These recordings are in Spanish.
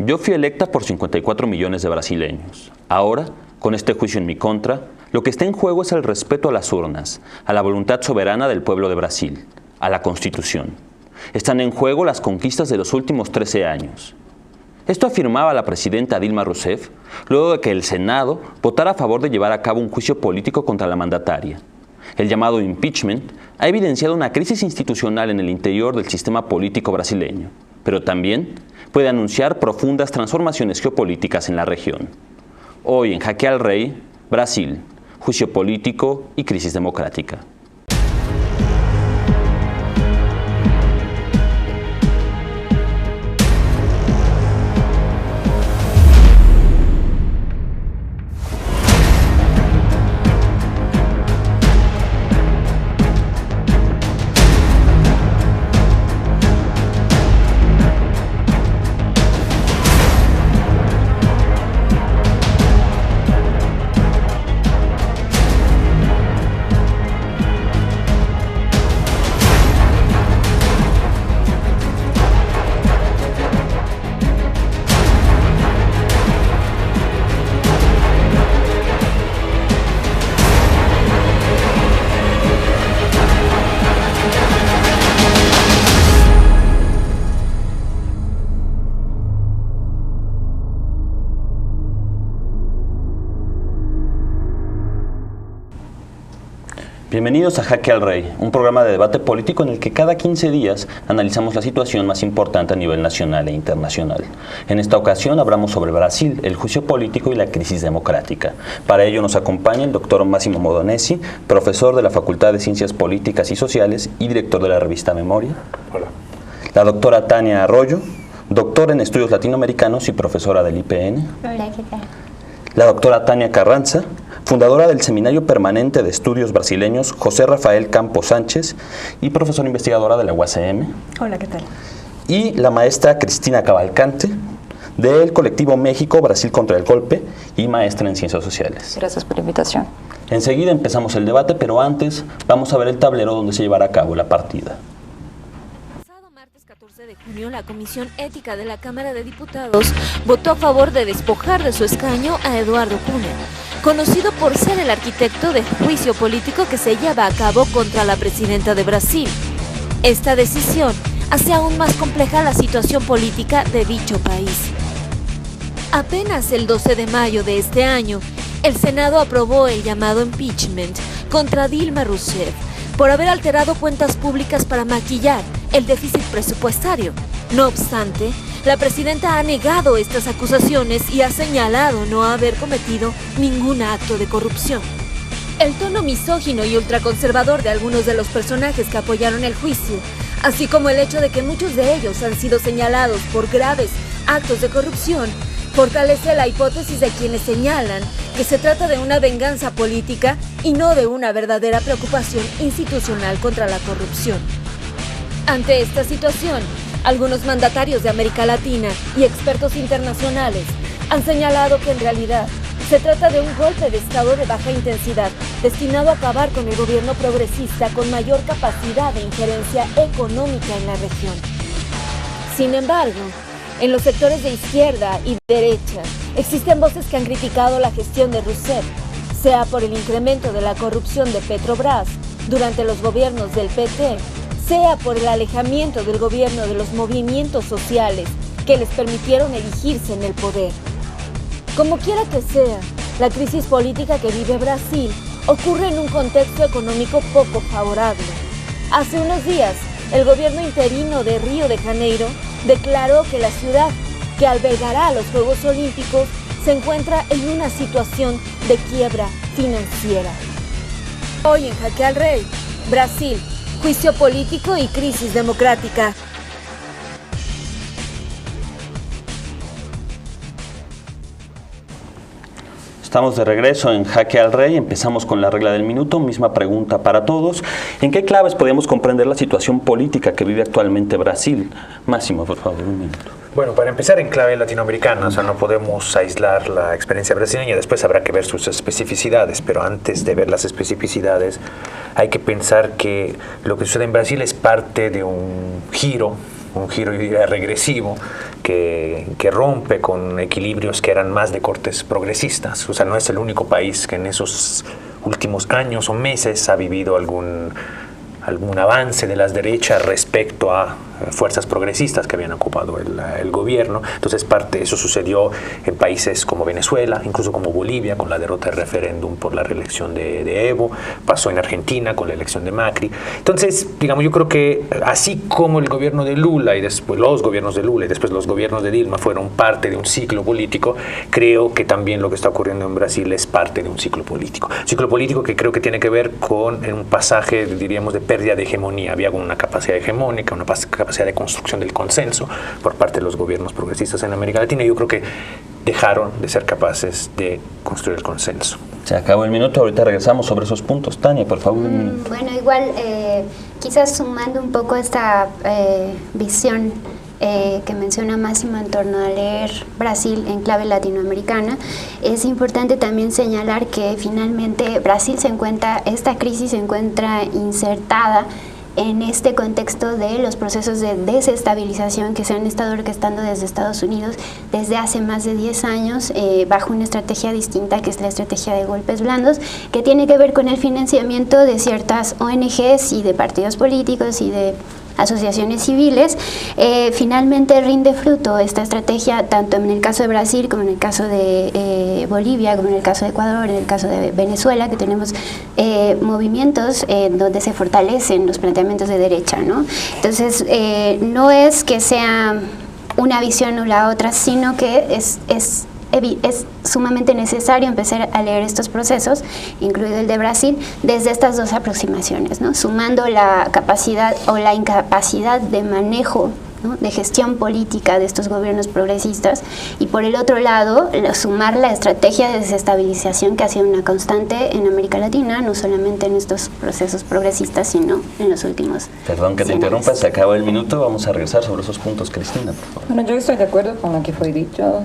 Yo fui electa por 54 millones de brasileños. Ahora, con este juicio en mi contra, lo que está en juego es el respeto a las urnas, a la voluntad soberana del pueblo de Brasil, a la Constitución. Están en juego las conquistas de los últimos 13 años. Esto afirmaba la presidenta Dilma Rousseff luego de que el Senado votara a favor de llevar a cabo un juicio político contra la mandataria. El llamado impeachment ha evidenciado una crisis institucional en el interior del sistema político brasileño, pero también puede anunciar profundas transformaciones geopolíticas en la región. Hoy en Jaque al Rey, Brasil, juicio político y crisis democrática. Bienvenidos a Jaque al Rey, un programa de debate político en el que cada 15 días analizamos la situación más importante a nivel nacional e internacional. En esta ocasión hablamos sobre Brasil, el juicio político y la crisis democrática. Para ello nos acompaña el doctor Massimo Modonesi, profesor de la Facultad de Ciencias Políticas y Sociales y director de la revista Memoria. Hola. La doctora Tania Arroyo, doctora en estudios latinoamericanos y profesora del IPN. Hola, ¿qué tal? La doctora Tania Carranza, fundadora del Seminario Permanente de Estudios Brasileños José Rafael Campos Sánchez y profesora investigadora de la UASM. Hola, ¿qué tal? Y la maestra Cristina Cavalcante, del colectivo México Brasil contra el Golpe y maestra en Ciencias Sociales. Gracias por la invitación. Enseguida empezamos el debate, pero antes vamos a ver el tablero donde se llevará a cabo la partida. Martes 14 de junio, la Comisión Ética de la Cámara de Diputados votó a favor de despojar de su escaño a Eduardo Cunha, conocido por ser el arquitecto del juicio político que se lleva a cabo contra la presidenta de Brasil. Esta decisión hace aún más compleja la situación política de dicho país. Apenas el 12 de mayo de este año, el Senado aprobó el llamado impeachment contra Dilma Rousseff por haber alterado cuentas públicas para maquillar el déficit presupuestario. No obstante, la presidenta ha negado estas acusaciones y ha señalado no haber cometido ningún acto de corrupción. El tono misógino y ultraconservador de algunos de los personajes que apoyaron el juicio, así como el hecho de que muchos de ellos han sido señalados por graves actos de corrupción, fortalece la hipótesis de quienes señalan que se trata de una venganza política y no de una verdadera preocupación institucional contra la corrupción. Ante esta situación, algunos mandatarios de América Latina y expertos internacionales han señalado que en realidad se trata de un golpe de estado de baja intensidad destinado a acabar con el gobierno progresista con mayor capacidad de injerencia económica en la región. Sin embargo, en los sectores de izquierda y derecha existen voces que han criticado la gestión de Rousseff, sea por el incremento de la corrupción de Petrobras durante los gobiernos del PT, sea por el alejamiento del gobierno de los movimientos sociales que les permitieron erigirse en el poder. Como quiera que sea, la crisis política que vive Brasil ocurre en un contexto económico poco favorable. Hace unos días, el gobierno interino de Río de Janeiro declaró que la ciudad que albergará los Juegos Olímpicos se encuentra en una situación de quiebra financiera. Hoy en Jaque al Rey, Brasil, juicio político y crisis democrática. Estamos de regreso en Jaque al Rey. Empezamos con la regla del minuto. Misma pregunta para todos. ¿En qué claves podemos comprender la situación política que vive actualmente Brasil? Máximo, por favor, un minuto. Bueno, para empezar en clave latinoamericana, o sea, no podemos aislar la experiencia brasileña, después habrá que ver sus especificidades, pero antes de ver las especificidades hay que pensar que lo que sucede en Brasil es parte de un giro un giro, yo diría, regresivo, que rompe con equilibrios que eran más de cortes progresistas. O sea, no es el único país que en esos últimos años o meses ha vivido algún avance de las derechas respecto a fuerzas progresistas que habían ocupado el gobierno. Entonces, eso sucedió en países como Venezuela, incluso como Bolivia, con la derrota del referéndum por la reelección de Evo, pasó en Argentina con la elección de Macri. Entonces, digamos, yo creo que así como el gobierno de Lula y después los gobiernos de Lula y después los gobiernos de Dilma fueron parte de un ciclo político, creo que también lo que está ocurriendo en Brasil es parte de un ciclo político. Ciclo político que creo que tiene que ver con un pasaje, diríamos, de pérdida de hegemonía. Había una capacidad hegemónica, una capacidad de construcción del consenso por parte de los gobiernos progresistas en América Latina, y yo creo que dejaron de ser capaces de construir el consenso. Se acabó el minuto, ahorita regresamos sobre esos puntos. Tania, por favor. Bueno, igual, quizás sumando un poco esta visión que menciona Máximo en torno a leer Brasil en clave latinoamericana, es importante también señalar que finalmente Brasil esta crisis se encuentra insertada en este contexto de los procesos de desestabilización que se han estado orquestando desde Estados Unidos desde hace más de 10 años, bajo una estrategia distinta, que es la estrategia de golpes blandos, que tiene que ver con el financiamiento de ciertas ONGs y de partidos políticos y de asociaciones civiles. Finalmente rinde fruto esta estrategia tanto en el caso de Brasil como en el caso de Bolivia, como en el caso de Ecuador, en el caso de Venezuela, que tenemos movimientos donde se fortalecen los planteamientos de derecha, ¿no? Entonces, no es que sea una visión o la otra, sino que es sumamente necesario empezar a leer estos procesos, incluido el de Brasil, desde estas dos aproximaciones, ¿no? Sumando la capacidad o la incapacidad de manejo, ¿no?, de gestión política de estos gobiernos progresistas, y por el otro lado, sumar la estrategia de desestabilización que ha sido una constante en América Latina, no solamente en estos procesos progresistas, sino en los últimos. Perdón que te interrumpa, se acabó el minuto, vamos a regresar sobre esos puntos. Cristina, por favor. Bueno, yo estoy de acuerdo con lo que fue dicho.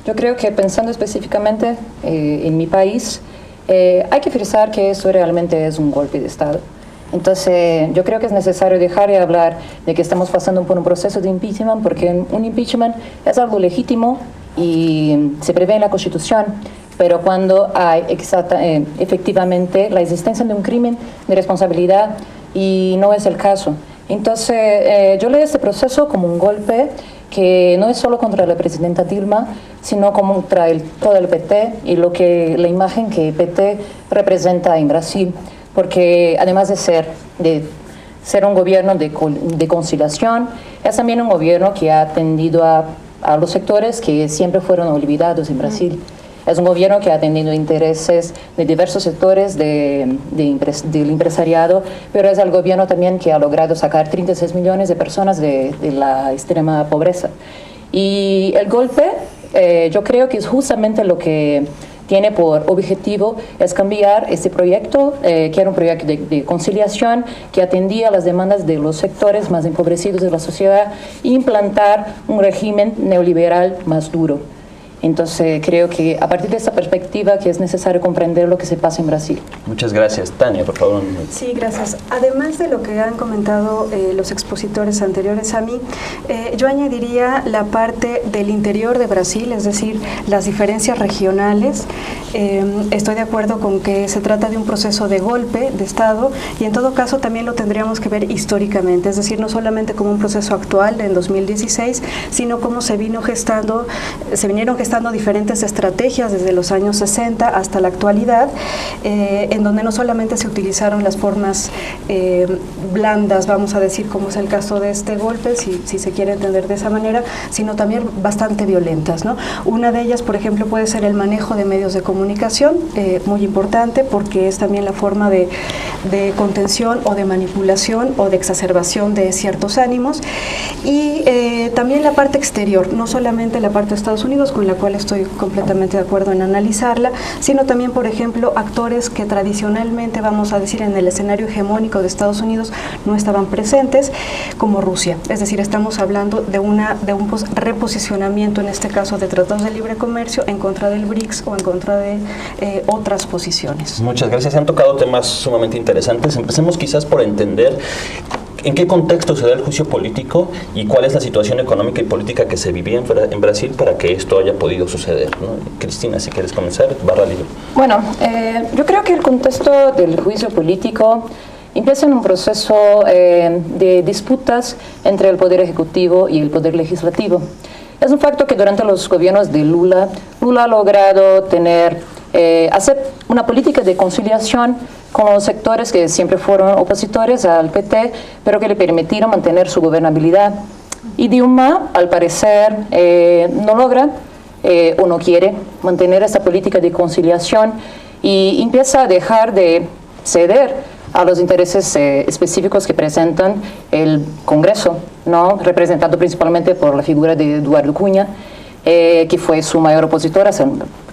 Yo creo que pensando específicamente en mi país, hay que frisar que eso realmente es un golpe de Estado. Entonces, yo creo que es necesario dejar de hablar de que estamos pasando por un proceso de impeachment, porque un impeachment es algo legítimo y se prevé en la Constitución, pero cuando hay efectivamente la existencia de un crimen de responsabilidad, y no es el caso. Entonces, yo leo este proceso como un golpe que no es solo contra la presidenta Dilma, sino contra todo el PT y la imagen que PT representa en Brasil, porque además de ser un gobierno de conciliación, es también un gobierno que ha atendido a los sectores que siempre fueron olvidados en Brasil. Es un gobierno que ha atendido intereses de diversos sectores del empresariado, pero es el gobierno también que ha logrado sacar 36 millones de personas de la extrema pobreza. Y el golpe, yo creo que es justamente lo que tiene por objetivo es cambiar este proyecto, que era un proyecto de conciliación que atendía a las demandas de los sectores más empobrecidos de la sociedad, e implantar un régimen neoliberal más duro. Entonces creo que a partir de esta perspectiva que es necesario comprender lo que se pasa en Brasil. Muchas gracias. Tania, por favor. Sí, gracias. Además de lo que han comentado los expositores anteriores a mí, yo añadiría la parte del interior de Brasil, es decir, las diferencias regionales. Estoy de acuerdo con que se trata de un proceso de golpe de Estado, y en todo caso también lo tendríamos que ver históricamente, es decir, no solamente como un proceso actual en 2016, sino como se vinieron gestando diferentes estrategias desde los años 60 hasta la actualidad, en donde no solamente se utilizaron las formas blandas, vamos a decir, como es el caso de este golpe, si se quiere entender de esa manera, sino también bastante violentas, ¿no? Una de ellas, por ejemplo, puede ser el manejo de medios de comunicación, muy importante, porque es también la forma de contención o de manipulación o de exacerbación de ciertos ánimos, y también la parte exterior, no solamente la parte de Estados Unidos, con la cual estoy completamente de acuerdo en analizarla, sino también, por ejemplo, actores que tradicionalmente, vamos a decir, en el escenario hegemónico de Estados Unidos no estaban presentes, como Rusia. Es decir, estamos hablando de un reposicionamiento, en este caso de tratados de libre comercio, en contra del BRICS o en contra de otras posiciones. Muchas gracias. Se han tocado temas sumamente interesantes. Empecemos quizás por entender ¿En qué contexto se da el juicio político y cuál es la situación económica y política que se vivía en Brasil para que esto haya podido suceder, ¿no? Cristina, si quieres comenzar, barra libre. Bueno, yo creo que el contexto del juicio político empieza en un proceso de disputas entre el Poder Ejecutivo y el Poder Legislativo. Es un facto que durante los gobiernos de Lula ha logrado hacer una política de conciliación con los sectores que siempre fueron opositores al PT, pero que le permitieron mantener su gobernabilidad. Y Dilma, al parecer, no logra o no quiere mantener esta política de conciliación y empieza a dejar de ceder a los intereses específicos que presentan el Congreso, ¿no? Representado principalmente por la figura de Eduardo Cunha, que fue su mayor opositor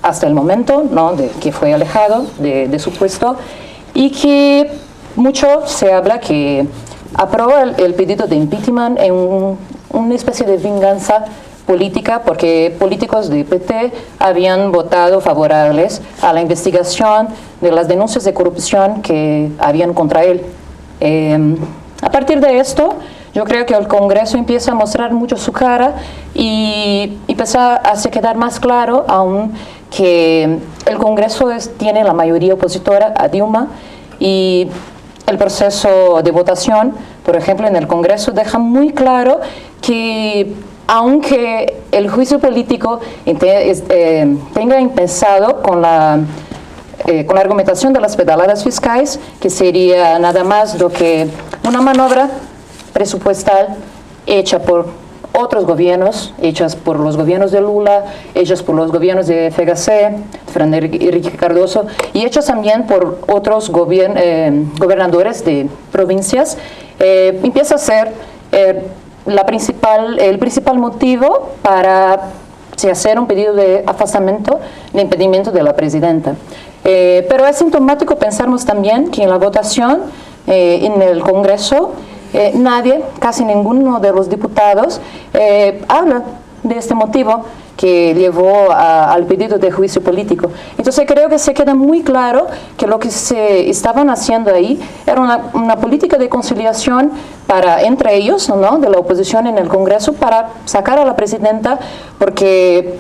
hasta el momento, ¿no? Que fue alejado de su puesto, y que mucho se habla que aprobó el pedido de impeachment en una especie de venganza política, porque políticos de PT habían votado favorables a la investigación de las denuncias de corrupción que habían contra él. A partir de esto, yo creo que el Congreso empieza a mostrar mucho su cara y empieza a hacer quedar más claro aún que el Congreso tiene la mayoría opositora a Dilma, y el proceso de votación, por ejemplo, en el Congreso deja muy claro que aunque el juicio político tenga empezado con la argumentación de las pedaladas fiscales, que sería nada más do que una maniobra presupuestal hecha por otros gobiernos, hechas por los gobiernos de Lula, hechas por los gobiernos de FHC, Fernando Henrique Cardoso, y hechas también por otros gobernadores de provincias, empieza a ser el principal motivo para hacer un pedido de afastamiento, de impedimento de la presidenta. Pero es sintomático pensarmos también que en la votación en el Congreso casi ninguno de los diputados habla de este motivo que llevó al pedido de juicio político. Entonces creo que se queda muy claro que lo que se estaban haciendo ahí era una política de conciliación entre ellos, ¿no?, de la oposición en el Congreso, para sacar a la presidenta, porque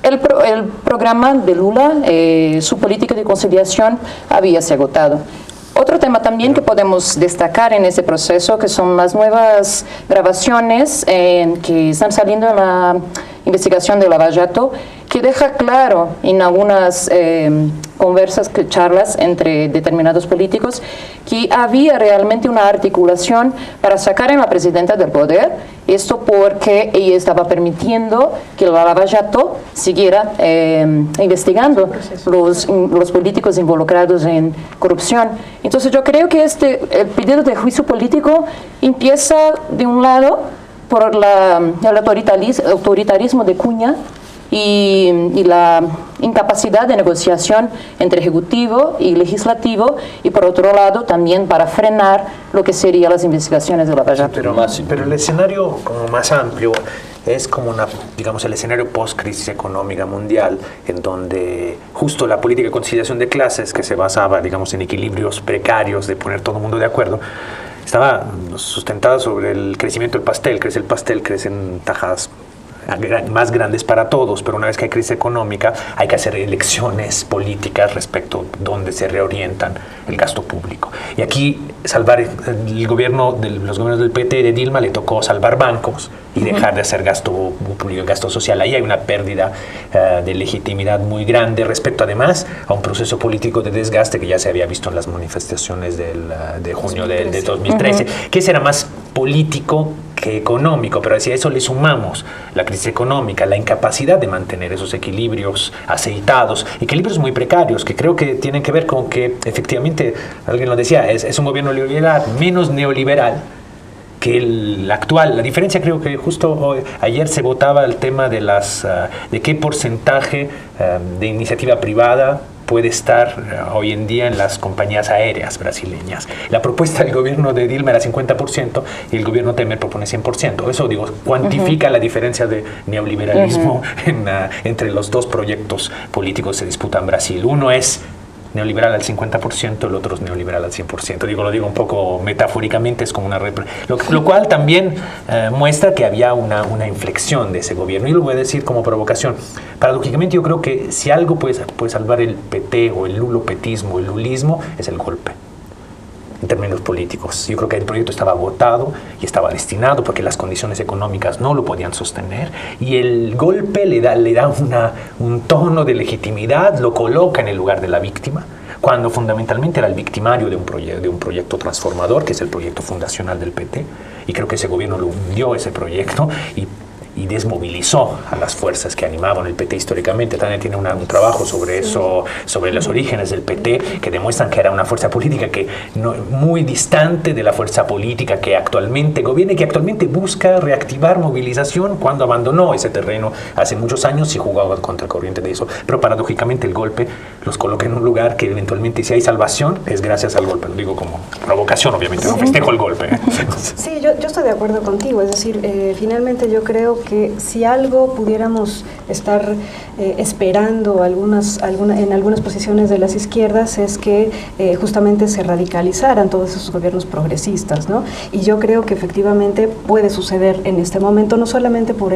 el programa de Lula, su política de conciliación, había se agotado. Otro tema también que podemos destacar en ese proceso, que son las nuevas grabaciones que están saliendo en la investigación de Lava Jato, que deja claro en algunas charlas entre determinados políticos que había realmente una articulación para sacar a la presidenta del poder, esto porque ella estaba permitiendo que la Lava Jato siguiera investigando los políticos involucrados en corrupción. Entonces yo creo que el pedido de juicio político empieza de un lado por el autoritarismo de Cunha y la incapacidad de negociación entre ejecutivo y legislativo, y por otro lado también para frenar lo que serían las investigaciones de Lava Jato. Pero el escenario como más amplio es como el escenario post-crisis económica mundial, en donde justo la política de conciliación de clases, que se basaba, en equilibrios precarios de poner todo el mundo de acuerdo, estaba sustentada sobre el crecimiento del pastel. Crece el pastel, crecen tajadas más grandes para todos, pero una vez que hay crisis económica hay que hacer elecciones políticas respecto a dónde se reorientan el gasto público. Y aquí salvar los gobiernos del PT de Dilma le tocó salvar bancos y dejar de hacer gasto público, gasto social. Ahí hay una pérdida de legitimidad muy grande respecto además a un proceso político de desgaste que ya se había visto en las manifestaciones de junio de 2013, que ese era más político que económico, pero si a eso le sumamos la crisis económica, la incapacidad de mantener esos equilibrios aceitados, equilibrios muy precarios, que creo que tienen que ver con que efectivamente, alguien lo decía, es un gobierno neoliberal, menos neoliberal que el actual. La diferencia, creo que justo ayer se votaba el tema de qué porcentaje de iniciativa privada puede estar hoy en día en las compañías aéreas brasileñas. La propuesta del gobierno de Dilma era 50% y el gobierno Temer propone 100%. Eso, cuantifica la diferencia de neoliberalismo entre los dos proyectos políticos que se disputan en Brasil. Uno es neoliberal al 50%, el otro es neoliberal al 100%. Lo digo un poco metafóricamente, es como una... Lo cual también muestra que había una inflexión de ese gobierno. Y lo voy a decir como provocación. Paradójicamente yo creo que si algo puede salvar el PT o el lulopetismo, el lulismo, es el golpe. En términos políticos. Yo creo que el proyecto estaba agotado y estaba destinado porque las condiciones económicas no lo podían sostener, y el golpe le da un tono de legitimidad, lo coloca en el lugar de la víctima, cuando fundamentalmente era el victimario de un proyecto transformador, que es el proyecto fundacional del PT, y creo que ese gobierno lo hundió, ese proyecto, y desmovilizó a las fuerzas que animaban el PT históricamente. También tiene un trabajo sobre eso, sobre los orígenes del PT, que demuestran que era una fuerza política muy distante de la fuerza política que actualmente gobierna y que actualmente busca reactivar movilización cuando abandonó ese terreno hace muchos años y jugaba contra corriente de eso. Pero paradójicamente el golpe los coloca en un lugar que eventualmente, si hay salvación, es gracias al golpe. Lo digo como provocación, obviamente, no festejo el golpe. Sí, yo estoy de acuerdo contigo. Es decir, finalmente yo creo que si algo pudiéramos estar esperando en algunas posiciones de las izquierdas es que justamente se radicalizaran todos esos gobiernos progresistas, ¿no? Y yo creo que efectivamente puede suceder en este momento, no solamente por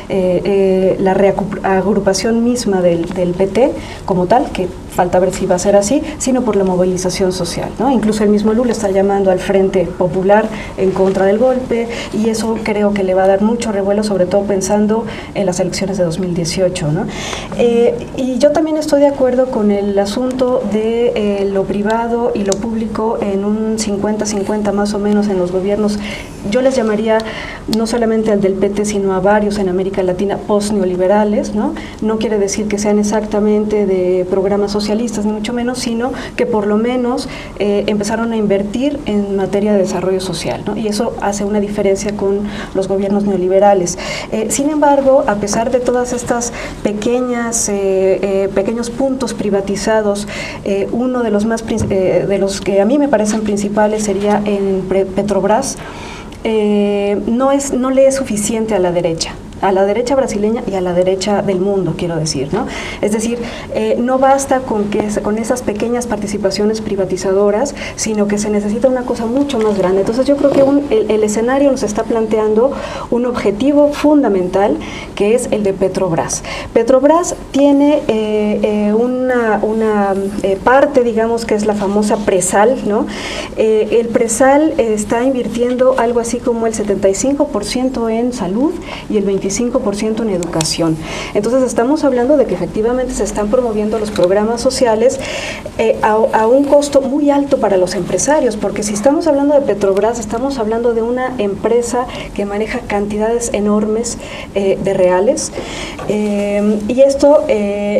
la reagrupación misma del PT como tal, que falta ver si va a ser así, sino por la movilización social, ¿no? Incluso el mismo Lula está llamando al Frente Popular en contra del golpe, y eso creo que le va a dar mucho revuelo, sobre todo pensando en las elecciones de 2018, ¿no? Y yo también estoy de acuerdo con el asunto de lo privado y lo público en un 50-50 más o menos en los gobiernos. Yo les llamaría no solamente al del PT, sino a varios en América Latina post-neoliberales, ¿no? No quiere decir que sean exactamente de programas socialistas, ni mucho menos, sino que por lo menos empezaron a invertir en materia de desarrollo social, ¿no? Y eso hace una diferencia con los gobiernos neoliberales. Sin embargo, a pesar de todas estas pequeños puntos privatizados, uno de los que a mí me parecen principales sería en Petrobras. No le es suficiente a la derecha brasileña y a la derecha del mundo, quiero decir, ¿no? Es decir, no basta con esas pequeñas participaciones privatizadoras, sino que se necesita una cosa mucho más grande. Entonces yo creo que el escenario nos está planteando un objetivo fundamental, que es el de Petrobras. Petrobras tiene una parte, digamos, que es la famosa presal, ¿no? El presal está invirtiendo algo así como el 75% en salud y el 25% en educación. Entonces estamos hablando de que efectivamente se están promoviendo los programas sociales a un costo muy alto para los empresarios, porque si estamos hablando de Petrobras, estamos hablando de una empresa que maneja cantidades enormes de reales, y esto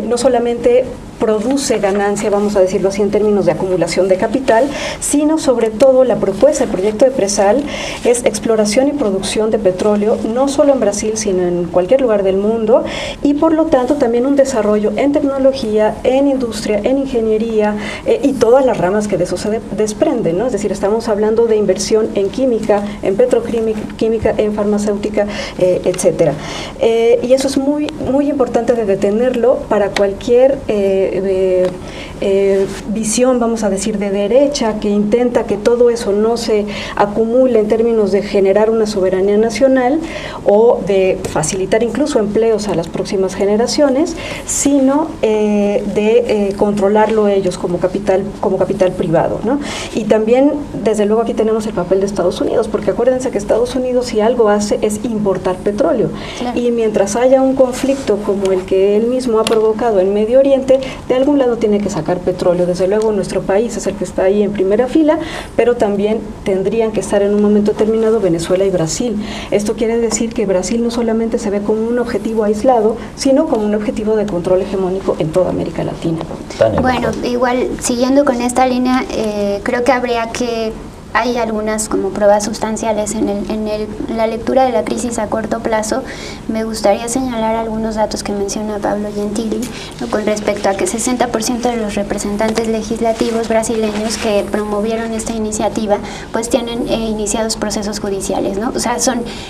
no solamente produce ganancia, vamos a decirlo así, en términos de acumulación de capital, sino sobre todo la propuesta, el proyecto de presal es exploración y producción de petróleo, no solo en Brasil, sino en cualquier lugar del mundo, y por lo tanto también un desarrollo en tecnología, en industria, en ingeniería, y todas las ramas que de eso se desprenden, ¿no? Es decir, estamos hablando de inversión en química, en petroquímica, en farmacéutica, etcétera. Y eso es muy, muy importante de detenerlo para cualquier visión, vamos a decir, de derecha, que intenta que todo eso no se acumule en términos de generar una soberanía nacional o de facilitar incluso empleos a las próximas generaciones, sino de controlarlo ellos como capital privado, ¿no? Y también, desde luego, aquí tenemos el papel de Estados Unidos, porque acuérdense que Estados Unidos, si algo hace, es importar petróleo. Claro. Y mientras haya un conflicto como el que él mismo ha provocado en Medio Oriente, de algún lado tiene que sacar petróleo. Desde luego nuestro país es el que está ahí en primera fila, pero también tendrían que estar en un momento determinado Venezuela y Brasil. Esto quiere decir que Brasil no solamente se ve como un objetivo aislado, sino como un objetivo de control hegemónico en toda América Latina. Bueno, igual siguiendo con esta línea, creo que habría que hay algunas como pruebas sustanciales en la lectura de la crisis a corto plazo. Me gustaría señalar algunos datos que menciona Pablo Gentili, ¿no?, con respecto a que 60% de los representantes legislativos brasileños que promovieron esta iniciativa pues tienen iniciados procesos judiciales, ¿no? O sea,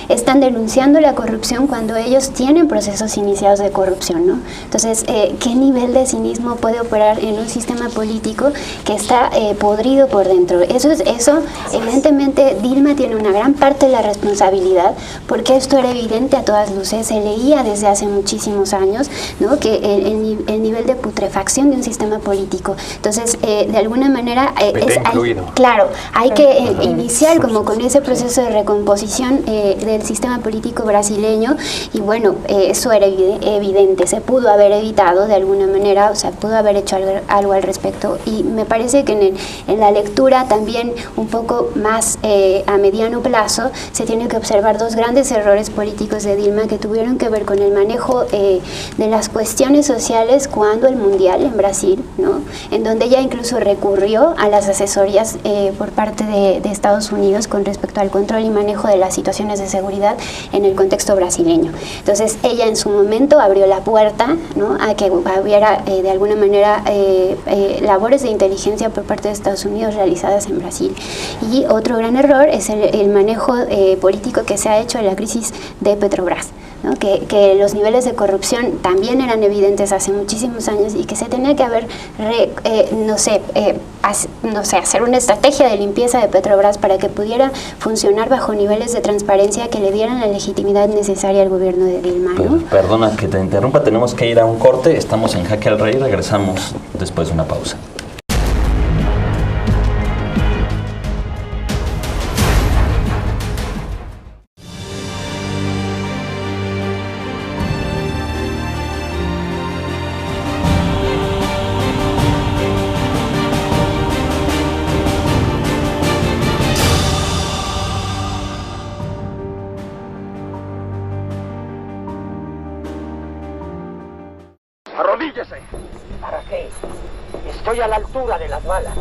están denunciando la corrupción cuando ellos tienen procesos iniciados de corrupción, ¿no? Entonces, ¿qué nivel de cinismo puede operar en un sistema político que está podrido por dentro? Eso, evidentemente, Dilma tiene una gran parte de la responsabilidad, porque esto era evidente a todas luces, se leía desde hace muchísimos años, ¿no?, que el nivel de putrefacción de un sistema político. Entonces, de alguna manera, hay que iniciar como con ese proceso de recomposición del sistema político brasileño, y bueno, eso era evidente, se pudo haber evitado de alguna manera, o sea, pudo haber hecho algo al respecto, y me parece que en la lectura también un poco más a mediano plazo se tienen que observar dos grandes errores políticos de Dilma que tuvieron que ver con el manejo de las cuestiones sociales cuando el Mundial en Brasil, ¿no?, en donde ella incluso recurrió a las asesorías por parte de Estados Unidos con respecto al control y manejo de las situaciones de seguridad en el contexto brasileño. Entonces ella en su momento abrió la puerta, ¿no?, a que hubiera de alguna manera labores de inteligencia por parte de Estados Unidos realizadas en Brasil. Y otro gran error es el manejo político que se ha hecho de la crisis de Petrobras, ¿no?, que los niveles de corrupción también eran evidentes hace muchísimos años y que se tenía que haber, hacer una estrategia de limpieza de Petrobras para que pudiera funcionar bajo niveles de transparencia que le dieran la legitimidad necesaria al gobierno de Dilma, ¿no? Perdona que te interrumpa, tenemos que ir a un corte, estamos en Jaque al Rey, regresamos después de una pausa. ¡Arrodíllese! ¿Para qué? Estoy a la altura de las balas.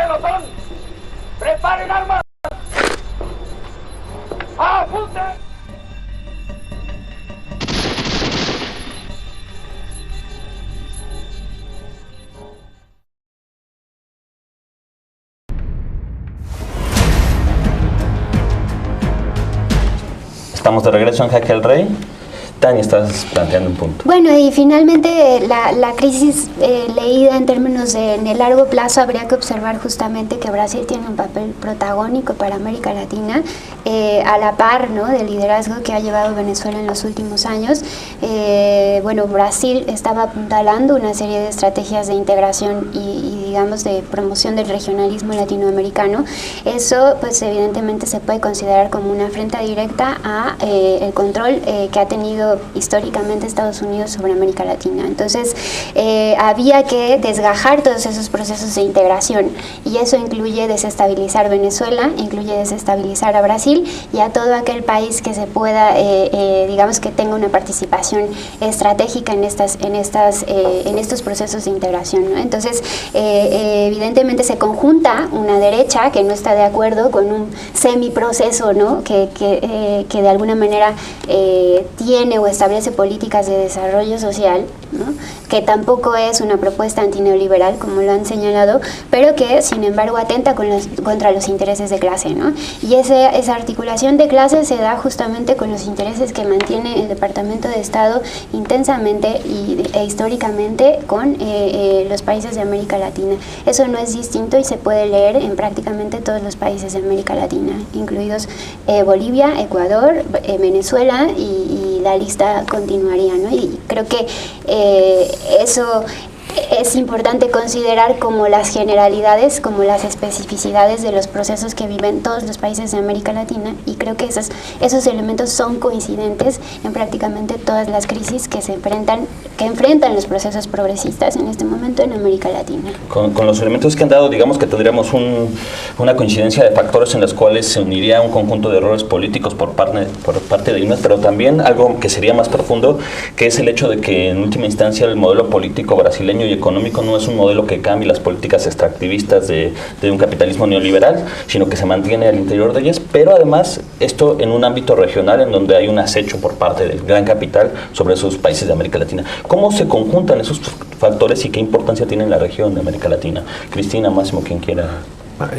¡Botón! ¡Preparen armas! ¡Apunten! Estamos de regreso en Jaque al Rey. Tania, estás planteando un punto. Bueno, y finalmente la crisis leída en términos en el largo plazo, habría que observar justamente que Brasil tiene un papel protagónico para América Latina, a la par, ¿no?, del liderazgo que ha llevado Venezuela en los últimos años. Bueno, Brasil estaba apuntalando una serie de estrategias de integración y digamos de promoción del regionalismo latinoamericano. Eso pues evidentemente se puede considerar como una afrenta directa a el control que ha tenido históricamente Estados Unidos sobre América Latina. Entonces había que desgajar todos esos procesos de integración, y eso incluye desestabilizar Venezuela, incluye desestabilizar a Brasil y a todo aquel país que se pueda, digamos, que tenga una participación estratégica en estos procesos de integración, ¿no? Entonces evidentemente se conjunta una derecha que no está de acuerdo con un semiproceso, ¿no?, que de alguna manera tiene o establece políticas de desarrollo social, ¿no?, que tampoco es una propuesta antineoliberal, como lo han señalado, pero que sin embargo atenta contra los intereses de clase, ¿no? Y esa articulación de clase se da justamente con los intereses que mantiene el Departamento de Estado intensamente e históricamente con los países de América Latina. Eso no es distinto y se puede leer en prácticamente todos los países de América Latina, incluidos Bolivia, Ecuador, Venezuela, y la lista continuaría, ¿no? Y creo que eso es importante considerar como las generalidades, como las especificidades de los procesos que viven todos los países de América Latina, y creo que esos elementos son coincidentes en prácticamente todas las crisis que enfrentan los procesos progresistas en este momento en América Latina. Con los elementos que han dado, digamos que tendríamos una coincidencia de factores en los cuales se uniría un conjunto de errores políticos por parte de INMED, pero también algo que sería más profundo, que es el hecho de que en última instancia el modelo político brasileño y económico no es un modelo que cambie las políticas extractivistas de un capitalismo neoliberal, sino que se mantiene al interior de ellas, pero además esto en un ámbito regional en donde hay un acecho por parte del gran capital sobre esos países de América Latina. ¿Cómo se conjuntan esos factores y qué importancia tiene en la región de América Latina? Cristina, Máximo, quien quiera.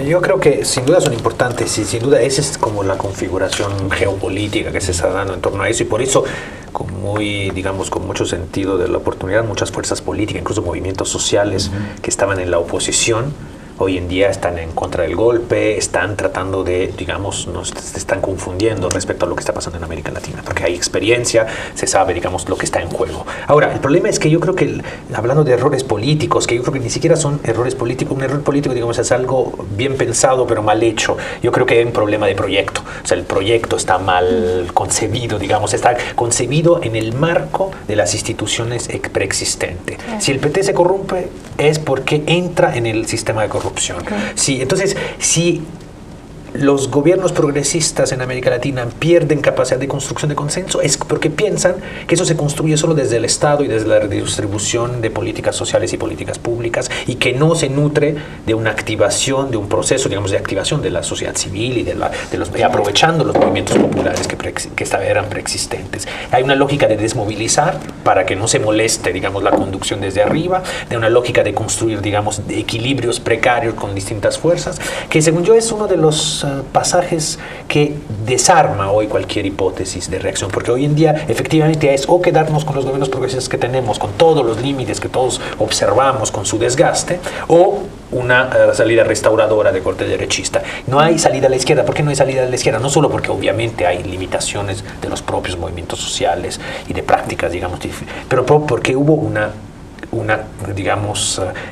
Yo creo que sin duda son importantes y sin duda esa es como la configuración geopolítica que se está dando en torno a eso, y por eso con mucho sentido de la oportunidad, muchas fuerzas políticas, incluso movimientos sociales que estaban en la oposición, hoy en día están en contra del golpe, están tratando de, se están confundiendo respecto a lo que está pasando en América Latina, porque hay experiencia, se sabe, lo que está en juego. Ahora, el problema es que yo creo que, hablando de errores políticos, que yo creo que ni siquiera son errores políticos, un error político, es algo bien pensado, pero mal hecho. Yo creo que hay un problema de proyecto, o sea, el proyecto está mal concebido, está concebido en el marco de las instituciones preexistentes. Si el PT se corrompe, es porque entra en el sistema de corrupción. Sí, entonces, si los gobiernos progresistas en América Latina pierden capacidad de construcción de consenso, es porque piensan que eso se construye solo desde el Estado y desde la redistribución de políticas sociales y políticas públicas, y que no se nutre de una activación, de un proceso, de activación de la sociedad civil y aprovechando los movimientos populares que eran preexistentes. Hay una lógica de desmovilizar para que no se moleste, la conducción desde arriba, de una lógica de construir, de equilibrios precarios con distintas fuerzas, que según yo es uno de los pasajes que desarma hoy cualquier hipótesis de reacción, porque hoy en día efectivamente es o quedarnos con los gobiernos progresistas que tenemos, con todos los límites que todos observamos, con su desgaste, o una salida restauradora de corte derechista. No hay salida a la izquierda. ¿Por qué no hay salida a la izquierda? No solo porque obviamente hay limitaciones de los propios movimientos sociales y de prácticas, pero porque hubo una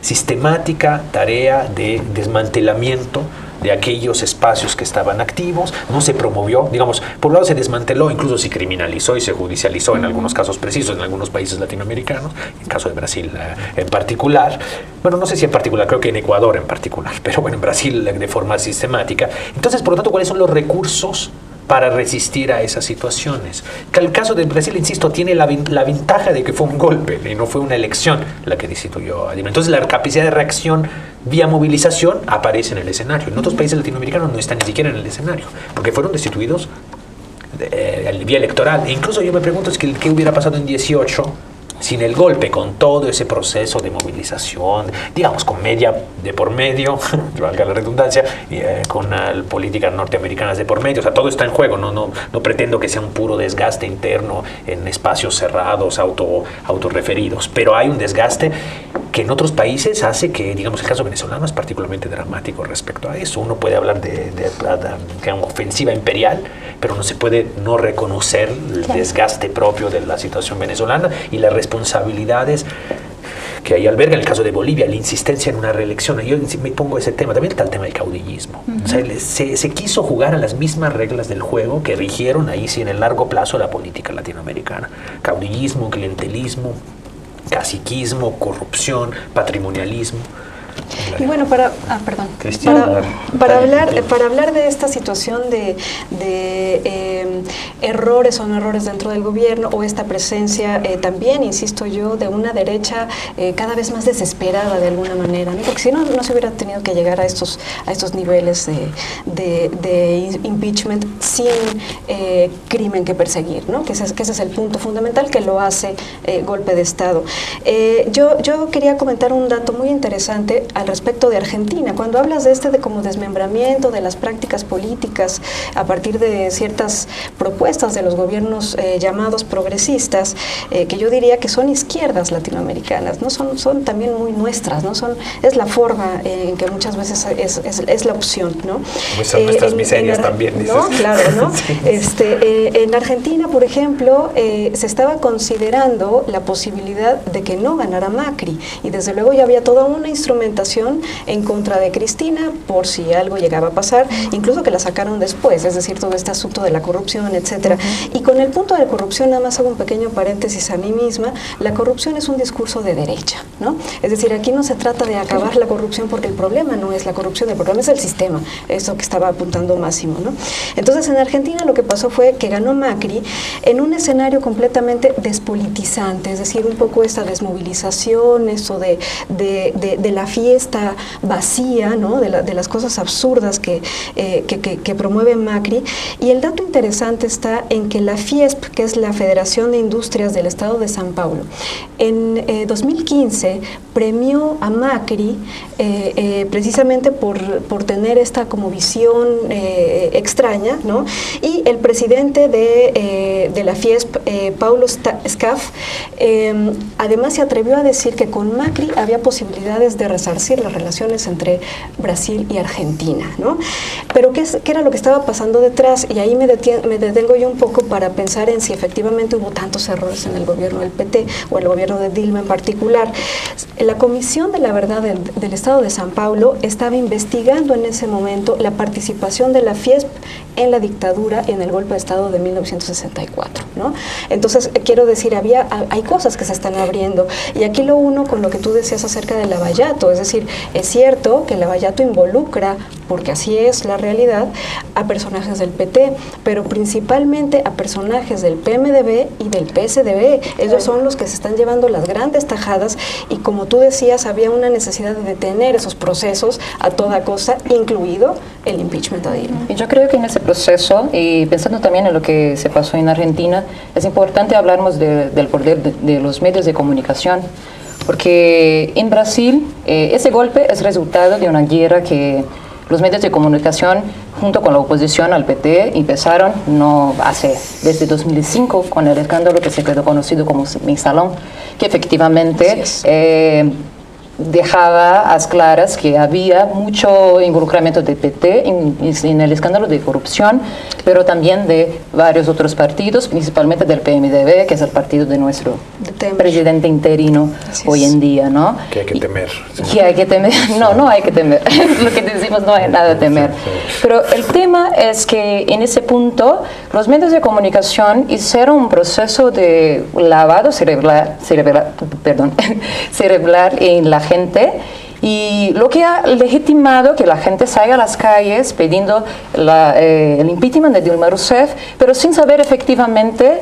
sistemática tarea de desmantelamiento de aquellos espacios que estaban activos. No se promovió, por un lado se desmanteló, incluso se criminalizó y se judicializó en algunos casos precisos, en algunos países latinoamericanos, en el caso de Brasil en particular, bueno, no sé si en particular, creo que en Ecuador en particular, pero bueno, en Brasil de forma sistemática. Entonces, por lo tanto, ¿cuáles son los recursos para resistir a esas situaciones? Que el caso de Brasil, insisto, tiene la ventaja de que fue un golpe y no fue una elección la que destituyó a Dilma. Entonces la capacidad de reacción vía movilización aparece en el escenario. En otros países latinoamericanos no están ni siquiera en el escenario, porque fueron destituidos vía electoral. E incluso yo me pregunto qué hubiera pasado en 18 sin el golpe, con todo ese proceso de movilización, con media de por medio, valga la redundancia, con políticas norteamericanas de por medio. O sea, todo está en juego. No pretendo que sea un puro desgaste interno en espacios cerrados, autorreferidos, pero hay un desgaste que en otros países hace que, el caso venezolano es particularmente dramático respecto a eso. Uno puede hablar de ofensiva imperial, pero no se puede no reconocer el desgaste propio de la situación venezolana y las responsabilidades que ahí alberga. En el caso de Bolivia, la insistencia en una reelección. Yo me pongo ese tema. También está el tema del caudillismo. O sea, se quiso jugar a las mismas reglas del juego que rigieron ahí sí en el largo plazo la política latinoamericana. Caudillismo, clientelismo, caciquismo, corrupción, patrimonialismo. Y bueno, para hablar de esta situación de errores o no errores dentro del gobierno, o esta presencia también, insisto yo, de una derecha cada vez más desesperada de alguna manera, ¿no? Porque si no se hubiera tenido que llegar a estos niveles de impeachment sin crimen que perseguir, ¿no? Que ese es el punto fundamental que lo hace golpe de Estado. Yo quería comentar un dato muy interesante al respecto de Argentina. Cuando hablas de como desmembramiento de las prácticas políticas a partir de ciertas propuestas de los gobiernos llamados progresistas, que yo diría que son izquierdistas, izquierdas latinoamericanas, ¿no? Son también muy nuestras, ¿no? Es la forma en que muchas veces es la opción, ¿no? Pues son nuestras miserias también, dices. ¿No? Claro, ¿no? Sí. En Argentina, por ejemplo, se estaba considerando la posibilidad de que no ganara Macri, y desde luego ya había toda una instrumentación en contra de Cristina por si algo llegaba a pasar, incluso que la sacaron después, es decir, todo este asunto de la corrupción, etcétera. Y con el punto de corrupción, nada más hago un pequeño paréntesis a mí misma, la corrupción es un discurso de derecha, ¿no? Es decir, aquí no se trata de acabar la corrupción, porque el problema no es la corrupción, el problema es el sistema, eso que estaba apuntando Máximo, ¿no? Entonces, en Argentina lo que pasó fue que ganó Macri en un escenario completamente despolitizante, es decir, un poco esta desmovilización, eso de la fiesta vacía, ¿no? De las cosas absurdas que promueve Macri. Y el dato interesante está en que la FIESP, que es la Federación de Industrias del Estado de San Paulo, en 2015 premió a Macri precisamente por tener esta como visión extraña, ¿no? Y el presidente de la FIESP, Paulo Scaff, además se atrevió a decir que con Macri había posibilidades de resarcir las relaciones entre Brasil y Argentina, ¿no? Pero ¿qué era lo que estaba pasando detrás? Y ahí me detengo yo un poco para pensar en si efectivamente hubo tantos errores en el gobierno del PT o el gobierno de Dilma en particular. La Comisión de la Verdad del Estado de San Paulo estaba investigando en ese momento la participación de la FIESP en la dictadura y en el golpe de Estado de 1964, ¿no? Entonces, quiero decir, hay cosas que se están abriendo, y aquí lo uno con lo que tú decías acerca del lavallato, es decir, es cierto que el lavallato involucra, porque así es la realidad, a personajes del PT, pero principalmente a personajes del PMDB y del PSDB. Ellos son los que se están llevando las grandes tajadas, y como tú decías, había una necesidad de detener esos procesos a toda costa, incluido el impeachment a Dilma. Y yo creo que en ese proceso, y pensando también en lo que se pasó en Argentina, es importante hablarnos del poder de los medios de comunicación, porque en Brasil ese golpe es resultado de una guerra que los medios de comunicación, junto con la oposición al PT, empezaron desde 2005, con el escándalo que se quedó conocido como Mensalón, que efectivamente dejaba a claras que había mucho involucramiento del PT en el escándalo de corrupción, pero también de varios otros partidos, principalmente del PMDB, que es el partido de nuestro presidente interino hoy en día, ¿no? Que hay que temer. Que hay que temer. No hay que temer. Lo que decimos, no hay nada de temer. Pero el tema es que en ese punto los medios de comunicación hicieron un proceso de lavado cerebral en la gente, y lo que ha legitimado que la gente salga a las calles pidiendo el impeachment de Dilma Rousseff, pero sin saber efectivamente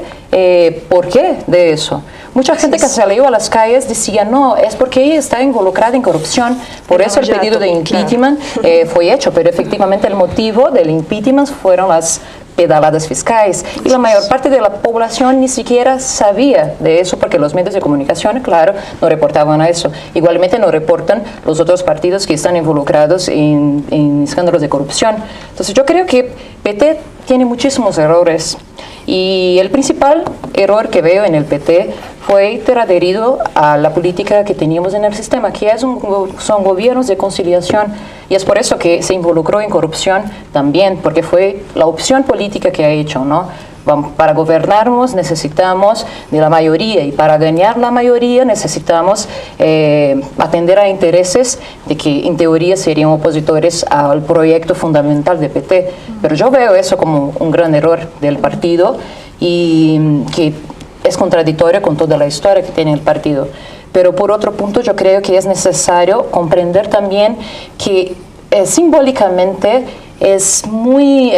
por qué de eso. Mucha gente que salió a las calles decía, no, es porque ella está involucrada en corrupción, por eso el pedido de impeachment fue hecho, pero efectivamente el motivo del impeachment fueron las pedaladas fiscales, y la mayor parte de la población ni siquiera sabía de eso, porque los medios de comunicación, claro, no reportaban a eso. Igualmente no reportan los otros partidos que están involucrados en escándalos de corrupción. Entonces yo creo que PT tiene muchísimos errores, y el principal error que veo en el PT fue ter adherido a la política que teníamos en el sistema, que son gobiernos de conciliación, y es por eso que se involucró en corrupción también, porque fue la opción política que ha hecho, ¿no? Para gobernarnos necesitamos de la mayoría, y para ganar la mayoría necesitamos atender a intereses de que en teoría serían opositores al proyecto fundamental de PT. Pero yo veo eso como un gran error del partido, y que es contradictorio con toda la historia que tiene el partido. Pero por otro punto yo creo que es necesario comprender también que simbólicamente es muy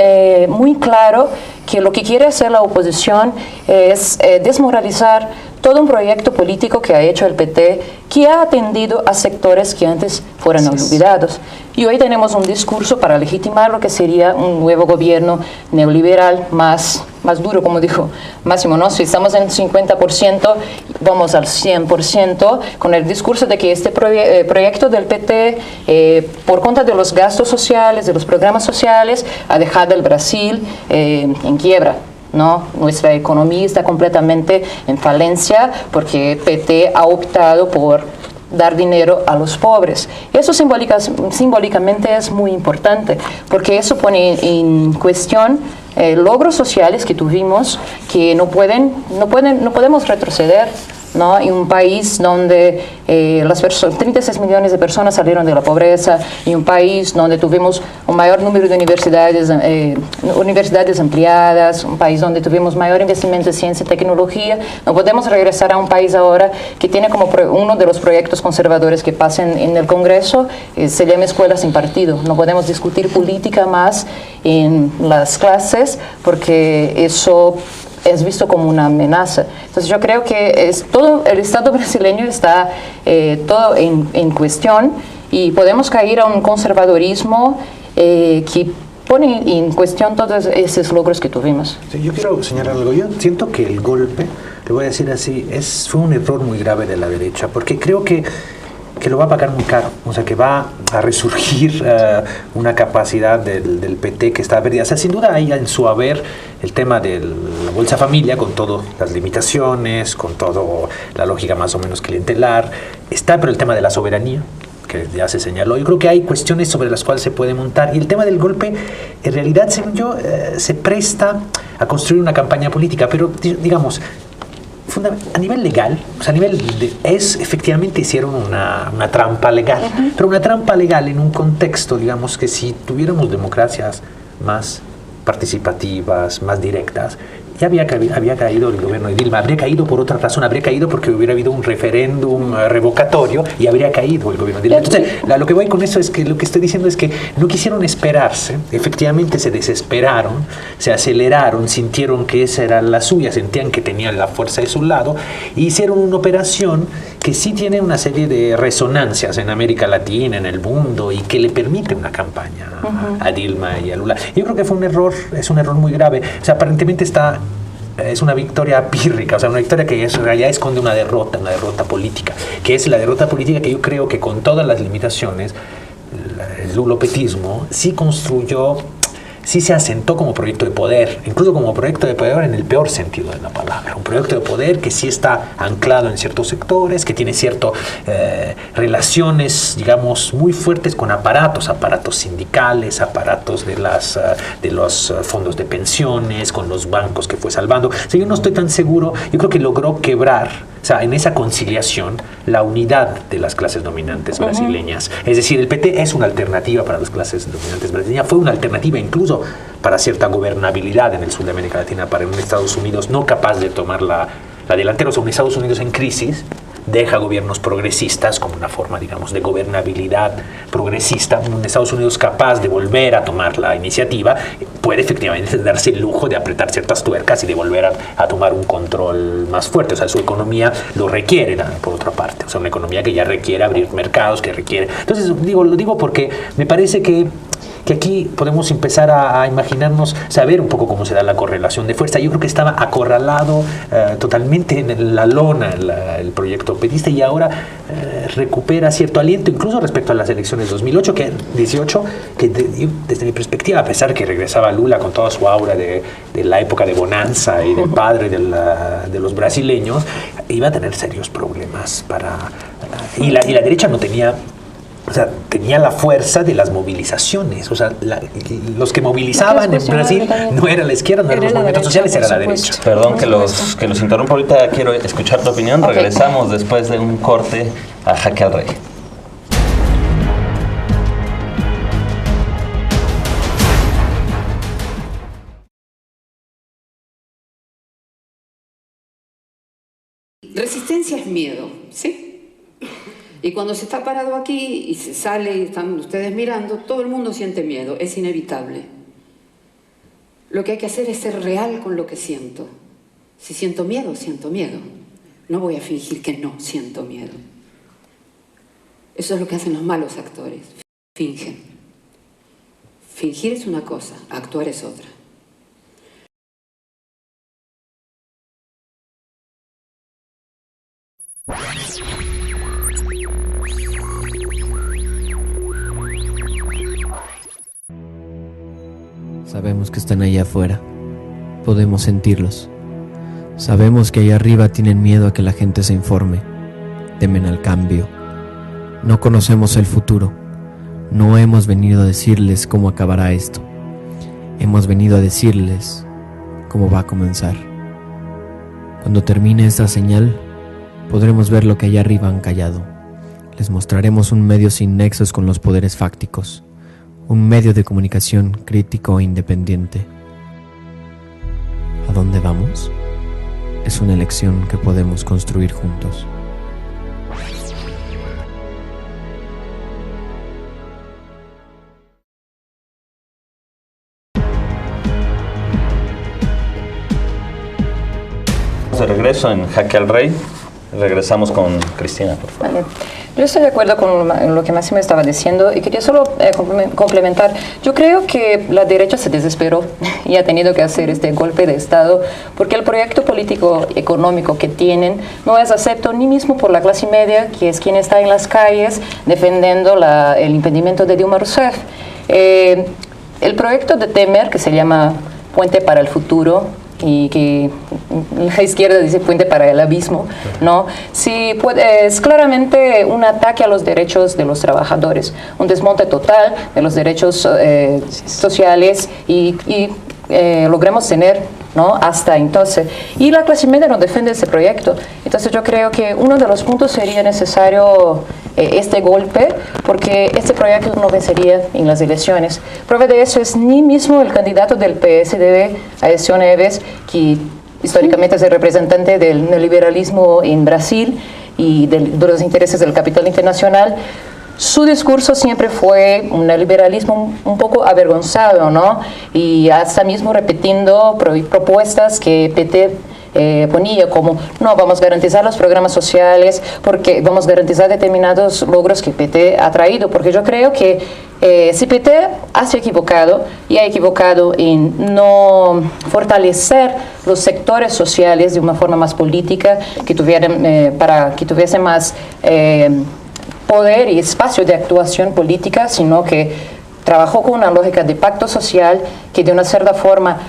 claro que lo que quiere hacer la oposición es desmoralizar todo un proyecto político que ha hecho el PT, que ha atendido a sectores que antes fueron olvidados. Y hoy tenemos un discurso para legitimar lo que sería un nuevo gobierno neoliberal más duro, como dijo Máximo, ¿no? Si estamos en 50%, vamos al 100%, con el discurso de que este proyecto del PT, por cuenta de los gastos sociales, de los programas sociales, ha dejado el Brasil en quiebra. ¿no? Nuestra economía está completamente en falencia porque PT ha optado por dar dinero a los pobres. Eso simbólicamente es muy importante, porque eso pone en cuestión logros sociales que tuvimos que no podemos retroceder, ¿no? En un país donde 36 millones de personas salieron de la pobreza, en un país donde tuvimos un mayor número de universidades ampliadas, un país donde tuvimos mayor investimento en ciencia y tecnología. No podemos regresar a un país ahora que tiene como uno de los proyectos conservadores que pasan en el Congreso, se llama Escuelas sin Partido. No podemos discutir política más en las clases porque eso es visto como una amenaza. Entonces yo creo que todo el Estado brasileño está todo en cuestión y podemos caer a un conservadorismo que pone en cuestión todos esos logros que tuvimos. Sí, yo quiero señalar algo. Yo siento que el golpe, te voy a decir así, fue un error muy grave de la derecha, porque creo que lo va a pagar muy caro, o sea, que va a resurgir una capacidad del PT que está perdida. O sea, sin duda hay en su haber el tema de la Bolsa Familia, con todas las limitaciones, con toda la lógica más o menos clientelar. Está, pero el tema de la soberanía, que ya se señaló. Yo creo que hay cuestiones sobre las cuales se puede montar. Y el tema del golpe, en realidad, según yo, se presta a construir una campaña política, pero digamos, a nivel legal, o sea, efectivamente hicieron una trampa legal, pero una trampa legal en un contexto, digamos, que si tuviéramos democracias más participativas, más directas, ya había caído el gobierno de Dilma. Habría caído por otra razón, habría caído porque hubiera habido un referéndum revocatorio y habría caído el gobierno de Dilma. Entonces, lo que voy con eso es que lo que estoy diciendo es que no quisieron esperarse, efectivamente se desesperaron, se aceleraron, sintieron que esa era la suya, sentían que tenían la fuerza de su lado, e hicieron una operación que sí tiene una serie de resonancias en América Latina, en el mundo, y que le permite una campaña a Dilma y a Lula. Yo creo que fue un error, es un error muy grave. O sea, aparentemente es una victoria pírrica, o sea, una victoria que en realidad esconde una derrota política, que es la derrota política que yo creo que con todas las limitaciones, el lulopetismo sí construyó, sí se asentó como proyecto de poder, incluso como proyecto de poder en el peor sentido de la palabra, un proyecto de poder que sí está anclado en ciertos sectores, que tiene ciertas relaciones, digamos, muy fuertes con aparatos sindicales, aparatos de los fondos de pensiones, con los bancos que fue salvando. O sea, yo no estoy tan seguro, yo creo que logró quebrar, o sea, en esa conciliación, la unidad de las clases dominantes brasileñas. Es decir, el PT es una alternativa para las clases dominantes brasileñas, fue una alternativa incluso para cierta gobernabilidad en el sur de América Latina, para un Estados Unidos no capaz de tomar la delantera. O sea, un Estados Unidos en crisis deja gobiernos progresistas como una forma, digamos, de gobernabilidad progresista. Un Estados Unidos capaz de volver a tomar la iniciativa puede efectivamente darse el lujo de apretar ciertas tuercas y de volver a tomar un control más fuerte. O sea, su economía lo requiere, por otra parte. O sea, una economía que ya requiere abrir mercados, que requiere... Entonces, lo digo porque me parece que aquí podemos empezar a imaginarnos, saber un poco cómo se da la correlación de fuerza. Yo creo que estaba acorralado totalmente en la lona el proyecto petista, y ahora recupera cierto aliento, incluso respecto a las elecciones 2018, que desde mi perspectiva, a pesar que regresaba Lula con toda su aura de la época de bonanza y del padre de los brasileños, iba a tener serios problemas y la derecha no tenía... O sea, tenía la fuerza de las movilizaciones. O sea, los que movilizaban en Brasil no era la izquierda, no eran los movimientos sociales, era la derecha. Perdón que los interrumpa, ahorita quiero escuchar tu opinión. Okay. Regresamos después de un corte a Jaque al Rey. Resistencia es miedo, ¿sí? Y cuando se está parado aquí y se sale y están ustedes mirando, todo el mundo siente miedo, es inevitable. Lo que hay que hacer es ser real con lo que siento. Si siento miedo, siento miedo. No voy a fingir que no siento miedo. Eso es lo que hacen los malos actores. Fingen. Fingir es una cosa, actuar es otra. Sabemos que están allá afuera, podemos sentirlos. Sabemos que allá arriba tienen miedo a que la gente se informe, temen al cambio. No conocemos el futuro. No hemos venido a decirles cómo acabará esto. Hemos venido a decirles cómo va a comenzar. Cuando termine esta señal, podremos ver lo que allá arriba han callado. Les mostraremos un medio sin nexos con los poderes fácticos, un medio de comunicación crítico e independiente. ¿A dónde vamos? Es una elección que podemos construir juntos. De regreso en Jaque al Rey, regresamos con Cristina, por favor. Vale. Yo estoy de acuerdo con lo que Máximo estaba diciendo y quería solo complementar. Yo creo que la derecha se desesperó y ha tenido que hacer este golpe de Estado porque el proyecto político económico que tienen no es aceptado ni mismo por la clase media, que es quien está en las calles defendiendo el impedimento de Dilma Rousseff. El proyecto de Temer, que se llama Puente para el Futuro, y que la izquierda dice puente para el abismo, ¿no? Sí, es claramente un ataque a los derechos de los trabajadores, un desmonte total de los derechos sociales y logremos tener, ¿no? Hasta entonces. Y la clase media no defiende ese proyecto. Entonces yo creo que uno de los puntos sería necesario este golpe, porque este proyecto no vencería en las elecciones. Prueba de eso es ni mismo el candidato del PSDB, Aécio Neves, que históricamente es el representante del neoliberalismo en Brasil y de los intereses del capital internacional. Su discurso siempre fue un neoliberalismo un poco avergonzado, ¿no? Y hasta mismo repitiendo propuestas que PT ponía como, no, vamos a garantizar los programas sociales porque vamos a garantizar determinados logros que PT ha traído, porque yo creo que si PT ha equivocado y ha equivocado en no fortalecer los sectores sociales de una forma más política, que tuvieran, para que tuviese más poder y espacio de actuación política, sino que trabajó con una lógica de pacto social que de una cierta forma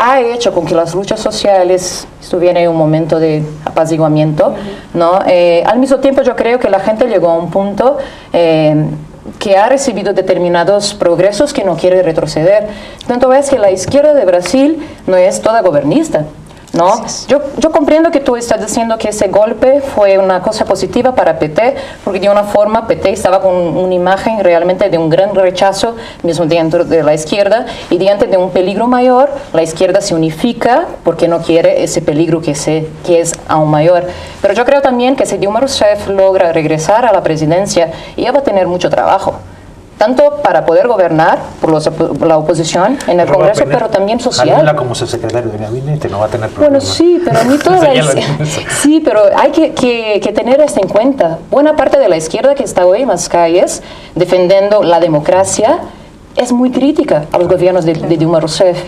ha hecho con que las luchas sociales estuvieran en un momento de apaciguamiento, ¿no? Al mismo tiempo yo creo que la gente llegó a un punto que ha recibido determinados progresos que no quiere retroceder. Tanto es que la izquierda de Brasil no es toda gobernista, ¿no? Yo comprendo que tú estás diciendo que ese golpe fue una cosa positiva para PT, porque de una forma PT estaba con una imagen realmente de un gran rechazo mismo dentro de la izquierda, y diante de un peligro mayor, la izquierda se unifica porque no quiere ese peligro que es aún mayor. Pero yo creo también que si Dilma Rousseff logra regresar a la presidencia, ella va a tener mucho trabajo, tanto para poder gobernar por la oposición en el Congreso, pero también social. Jalarla como su secretario de gabinete, no va a tener problemas. Bueno, sí, pero ni toda sí, pero hay que tener esto en cuenta. Buena parte de la izquierda que está hoy en las calles defendiendo la democracia es muy crítica a los gobiernos de Dilma Rousseff.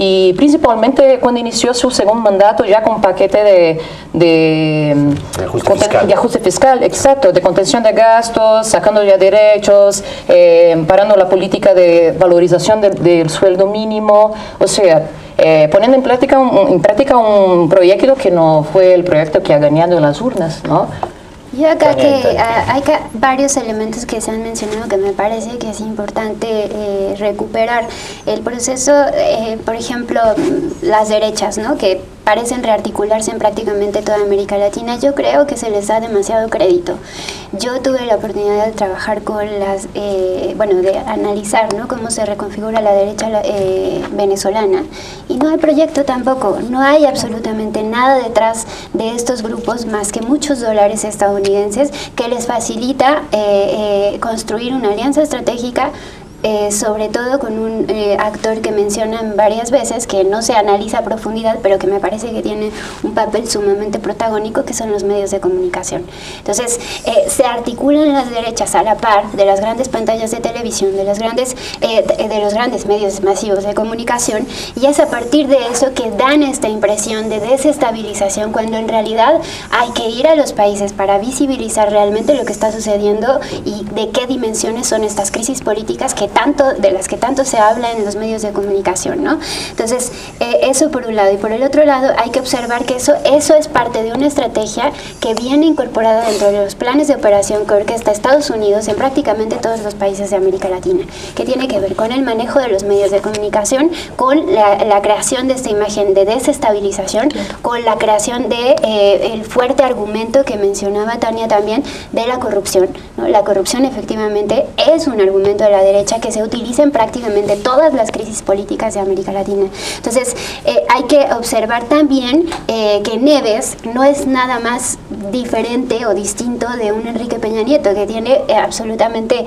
Y principalmente cuando inició su segundo mandato, ya con un paquete de ajuste fiscal, exacto, de contención de gastos, sacando ya derechos, parando la política de valorización del sueldo mínimo, o sea, poniendo en práctica un proyecto que no fue el proyecto que ha ganado en las urnas, ¿no? Yo acá hay varios elementos que se han mencionado que me parece que es importante recuperar. El proceso, por ejemplo, las derechas, ¿no? Que parecen rearticularse en prácticamente toda América Latina. Yo creo que se les da demasiado crédito. Yo tuve la oportunidad de trabajar con de analizar, ¿no? Cómo se reconfigura la derecha venezolana. Y no hay proyecto tampoco, no hay absolutamente nada detrás de estos grupos más que muchos dólares estadounidenses que les facilita construir una alianza estratégica, sobre todo con un actor que mencionan varias veces, que no se analiza a profundidad, pero que me parece que tiene un papel sumamente protagónico, que son los medios de comunicación. Entonces, se articulan las derechas a la par de las grandes pantallas de televisión, de los grandes medios masivos de comunicación, y es a partir de eso que dan esta impresión de desestabilización, cuando en realidad hay que ir a los países para visibilizar realmente lo que está sucediendo y de qué dimensiones son estas crisis políticas que que tanto se habla en los medios de comunicación, ¿no? Entonces, eso por un lado. Y por el otro lado, hay que observar que eso es parte de una estrategia que viene incorporada dentro de los planes de operación que orquesta Estados Unidos en prácticamente todos los países de América Latina, que tiene que ver con el manejo de los medios de comunicación, con la creación de esta imagen de desestabilización, con la creación de el fuerte argumento que mencionaba Tania también de la corrupción, ¿no? La corrupción efectivamente es un argumento de la derecha que se utiliza en prácticamente todas las crisis políticas de América Latina. Entonces, hay que observar también que Neves no es nada más diferente o distinto de un Enrique Peña Nieto, que tiene absolutamente,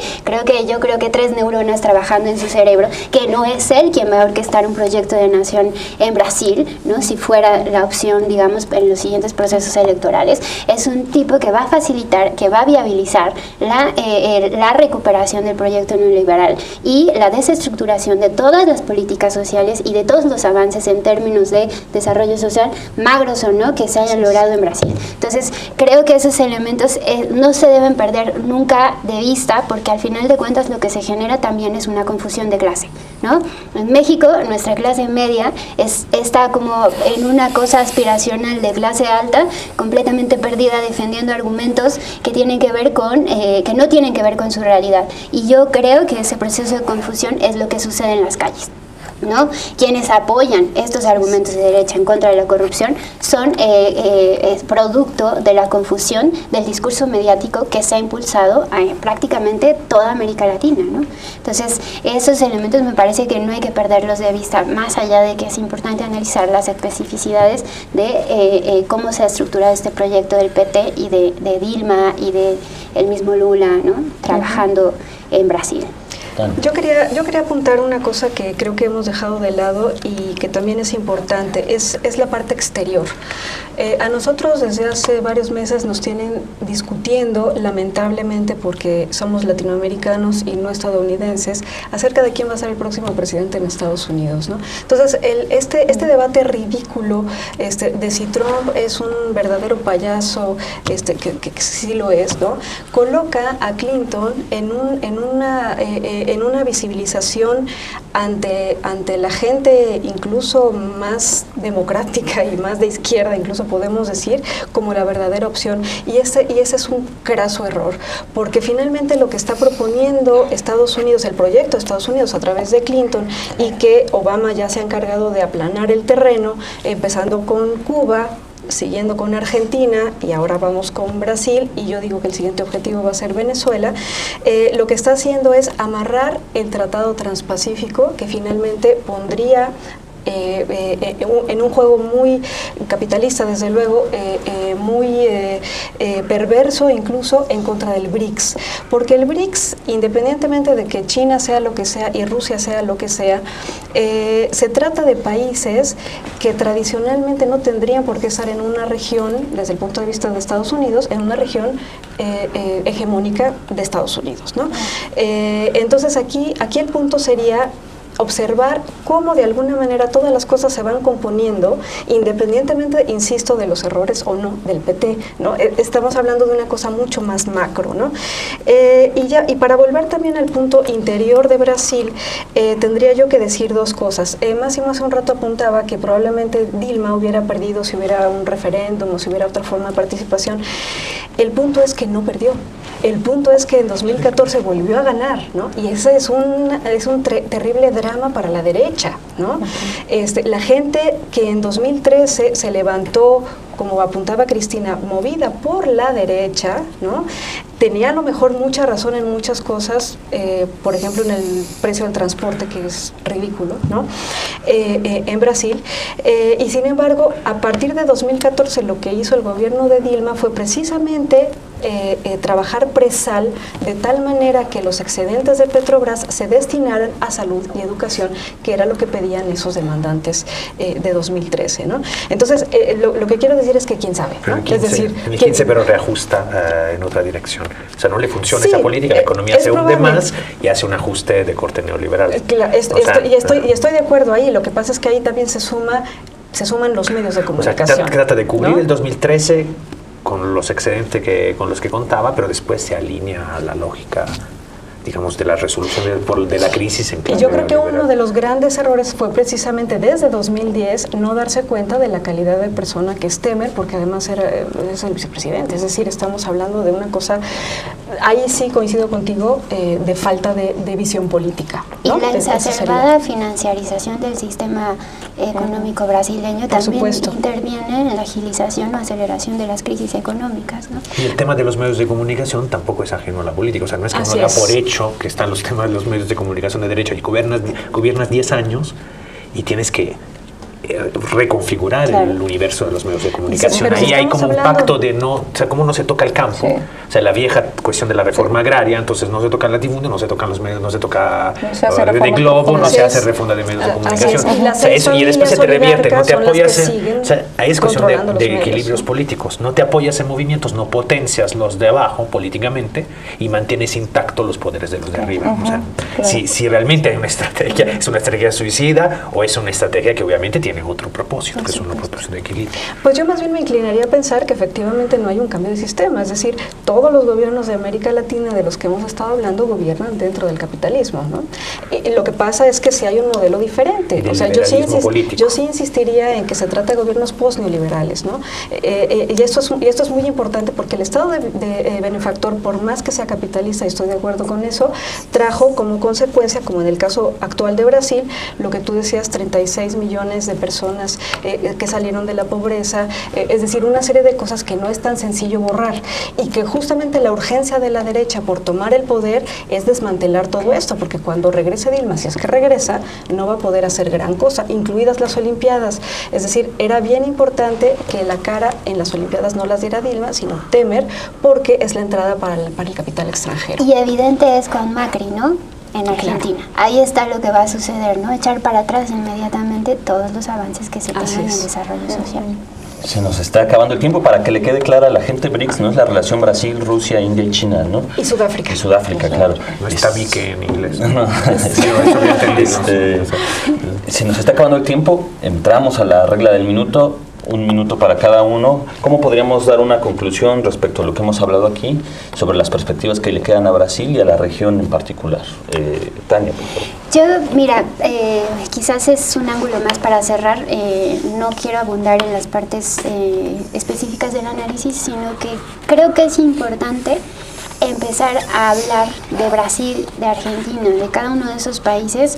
yo creo que 3 neuronas trabajando en su cerebro, que no es él quien va a orquestar un proyecto de nación en Brasil, ¿no? Si fuera la opción, digamos, en los siguientes procesos electorales. Es un tipo que va a facilitar, que va a viabilizar la recuperación del proyecto neoliberal y la desestructuración de todas las políticas sociales y de todos los avances en términos de desarrollo social, magros o no, que se hayan logrado en Brasil. Entonces, creo que esos elementos no se deben perder nunca de vista, porque al final de cuentas lo que se genera también es una confusión de clase, ¿no? En México, nuestra clase media está como en una cosa aspiracional de clase alta, completamente perdida defendiendo argumentos que tienen que ver con que no tienen que ver con su realidad. Y yo creo que ese proceso de confusión es lo que sucede en las calles, ¿no? Quienes apoyan estos argumentos de derecha en contra de la corrupción son producto de la confusión del discurso mediático que se ha impulsado en prácticamente toda América Latina, ¿no? Entonces, esos elementos me parece que no hay que perderlos de vista, más allá de que es importante analizar las especificidades de cómo se ha estructurado este proyecto del PT y de Dilma y de el mismo Lula, ¿no? Trabajando en Brasil. Yo quería apuntar una cosa que creo que hemos dejado de lado y que también es importante, es la parte exterior. A nosotros desde hace varios meses nos tienen discutiendo, lamentablemente porque somos latinoamericanos y no estadounidenses, acerca de quién va a ser el próximo presidente en Estados Unidos, ¿no? Entonces, este debate ridículo de si Trump es un verdadero payaso, que sí lo es, ¿no? Coloca a Clinton en una visibilización ante la gente incluso más democrática y más de izquierda, incluso podemos decir, como la verdadera opción. Y ese es un craso error, porque finalmente lo que está proponiendo Estados Unidos, el proyecto de Estados Unidos a través de Clinton, y que Obama ya se ha encargado de aplanar el terreno, empezando con Cuba, siguiendo con Argentina y ahora vamos con Brasil, y yo digo que el siguiente objetivo va a ser Venezuela. Lo que está haciendo es amarrar el Tratado Transpacífico, que finalmente pondría en un juego muy capitalista, desde luego, muy perverso incluso en contra del BRICS, porque el BRICS, independientemente de que China sea lo que sea y Rusia sea lo que sea, se trata de países que tradicionalmente no tendrían por qué estar en una región, desde el punto de vista de Estados Unidos, en una región hegemónica de Estados Unidos, ¿no? Entonces aquí el punto sería observar cómo de alguna manera todas las cosas se van componiendo, independientemente, insisto, de los errores o no del PT, ¿no? Estamos hablando de una cosa mucho más macro, ¿no? Y para volver también al punto interior de Brasil, tendría yo que decir dos cosas. Máximo hace un rato apuntaba que probablemente Dilma hubiera perdido si hubiera un referéndum o si hubiera otra forma de participación. El punto es que no perdió. El punto es que en 2014 volvió a ganar, ¿no? Y ese es un terrible drama para la derecha, ¿no? La gente que en 2013 se levantó, como apuntaba Cristina, movida por la derecha, ¿no? Tenía a lo mejor mucha razón en muchas cosas, por ejemplo en el precio del transporte, que es ridículo, ¿no? En Brasil, y sin embargo, a partir de 2014 lo que hizo el gobierno de Dilma fue precisamente trabajar presal de tal manera que los excedentes de Petrobras se destinaran a salud y educación, que era lo que pedían esos demandantes de 2013, ¿no? Entonces, lo que quiero decir es que quién sabe, ¿no? Es decir, el 15 pero reajusta en otra dirección. O sea, no le funciona esa política, la economía se hunde más y hace un ajuste de corte neoliberal. Claro, estoy de acuerdo ahí. Lo que pasa es que ahí también se suman los medios de comunicación. O sea, trata de cubrir, ¿no?, el 2013 con los excedentes con los que contaba, pero después se alinea a la lógica digamos, de la resolución de la crisis. Y yo creo que uno de los grandes errores fue precisamente desde 2010 no darse cuenta de la calidad de persona que es Temer, porque además es el vicepresidente. Es decir, estamos hablando de una cosa, ahí sí coincido contigo, de falta de visión política, ¿no? Y la exacerbada financiarización del sistema económico brasileño también interviene en la agilización o aceleración de las crisis económicas, ¿no? Y el tema de los medios de comunicación tampoco es ajeno a la política. O sea, no es que uno da por hecho que están los temas de los medios de comunicación de derecha y gobiernas 10 años y tienes que reconfigurar el universo de los medios de comunicación. Ahí hay como un pacto de no, o sea, cómo no se toca el campo. O sea, la vieja cuestión de la reforma agraria, entonces no se toca el latifundo, no se tocan los medios, no se toca de Globo, no se hace reforma de medios de comunicación. O sea, eso, y después se te revierte, no te apoyas o sea, ahí es cuestión de equilibrios políticos. No te apoyas en movimientos, no potencias los de abajo políticamente y mantienes intactos los poderes de los de arriba. O sea, si realmente hay una estrategia, es una estrategia suicida o es una estrategia que obviamente tiene otro propósito, que es una propósito de equilibrio. Pues yo más bien me inclinaría a pensar que efectivamente no hay un cambio de sistema, es decir, todos los gobiernos de América Latina de los que hemos estado hablando gobiernan dentro del capitalismo, ¿no? Lo que pasa es que sí hay un modelo diferente, o sea, yo sí insistiría en que se trata de gobiernos post-neoliberales, ¿no? Y esto es muy importante porque el Estado de benefactor, por más que sea capitalista, y estoy de acuerdo con eso, trajo como consecuencia, como en el caso actual de Brasil, lo que tú decías, 36 millones de personas que salieron de la pobreza, es decir, una serie de cosas que no es tan sencillo borrar y que justamente la urgencia de la derecha por tomar el poder es desmantelar todo esto, porque cuando regrese Dilma, si es que regresa, no va a poder hacer gran cosa, incluidas las Olimpiadas. Es decir, era bien importante que la cara en las Olimpiadas no las diera Dilma, sino Temer, porque es la entrada para el capital extranjero. Y evidente es con Macri, ¿no? En Argentina. Claro. Ahí está lo que va a suceder, ¿no? Echar para atrás inmediatamente todos los avances que se tengan en el desarrollo social. Se nos está acabando el tiempo. Para que le quede clara a la gente, BRICS no es la relación Brasil, Rusia, India y China, ¿no? Y Sudáfrica. Y Sudáfrica, claro. No está Vique en inglés. No. Se nos está acabando el tiempo. Entramos a la regla del minuto. 1 minuto para cada uno. ¿Cómo podríamos dar una conclusión respecto a lo que hemos hablado aquí sobre las perspectivas que le quedan a Brasil y a la región en particular? Tania, por favor. Yo, mira, quizás es un ángulo más para cerrar. No quiero abundar en las partes específicas del análisis, sino que creo que es importante empezar a hablar de Brasil, de Argentina, de cada uno de esos países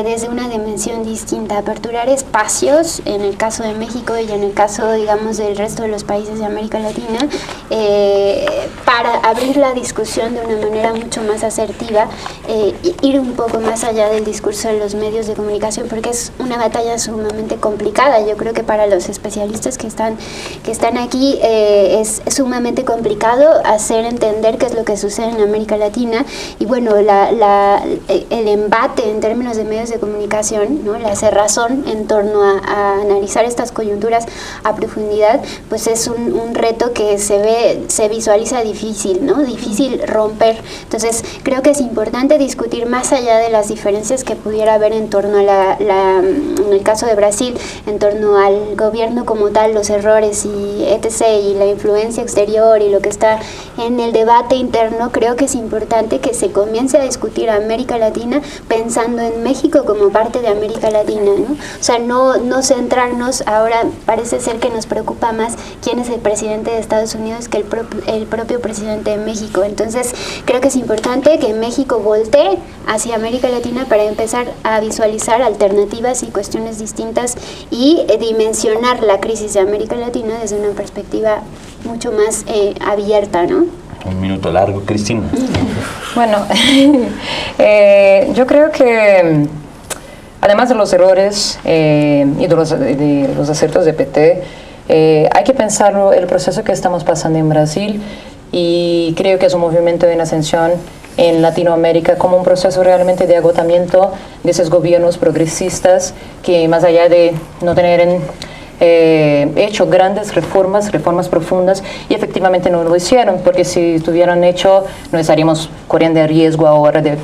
desde una dimensión distinta, aperturar espacios, en el caso de México y en el caso, digamos, del resto de los países de América Latina, para abrir la discusión de una manera mucho más asertiva, ir un poco más allá del discurso de los medios de comunicación, porque es una batalla sumamente complicada. Yo creo que para los especialistas que están aquí es sumamente complicado hacer entender qué es lo que sucede en América Latina, y bueno, el embate en términos de medios de comunicación, ¿no? La cerrazón en torno a analizar estas coyunturas a profundidad, pues es un reto que se visualiza difícil, ¿no? Difícil romper. Entonces, creo que es importante discutir más allá de las diferencias que pudiera haber en torno a en el caso de Brasil, en torno al gobierno como tal, los errores y etc., y la influencia exterior y lo que está en el debate interno. Creo que es importante que se comience a discutir a América Latina pensando en México como parte de América Latina, ¿no? O sea, no centrarnos, ahora parece ser que nos preocupa más quién es el presidente de Estados Unidos que el propio presidente de México. Entonces, creo que es importante que México voltee hacia América Latina para empezar a visualizar alternativas y cuestiones distintas y dimensionar la crisis de América Latina desde una perspectiva mucho más abierta, ¿no? 1 minuto largo, Cristina. Bueno, yo creo que además de los errores y de los aciertos de PT, hay que pensar el proceso que estamos pasando en Brasil, y creo que es un movimiento en ascensión en Latinoamérica como un proceso realmente de agotamiento de esos gobiernos progresistas que, más allá de no tener hecho grandes reformas profundas, y efectivamente no lo hicieron, porque si tuvieran hecho no estaríamos corriendo el riesgo ahora de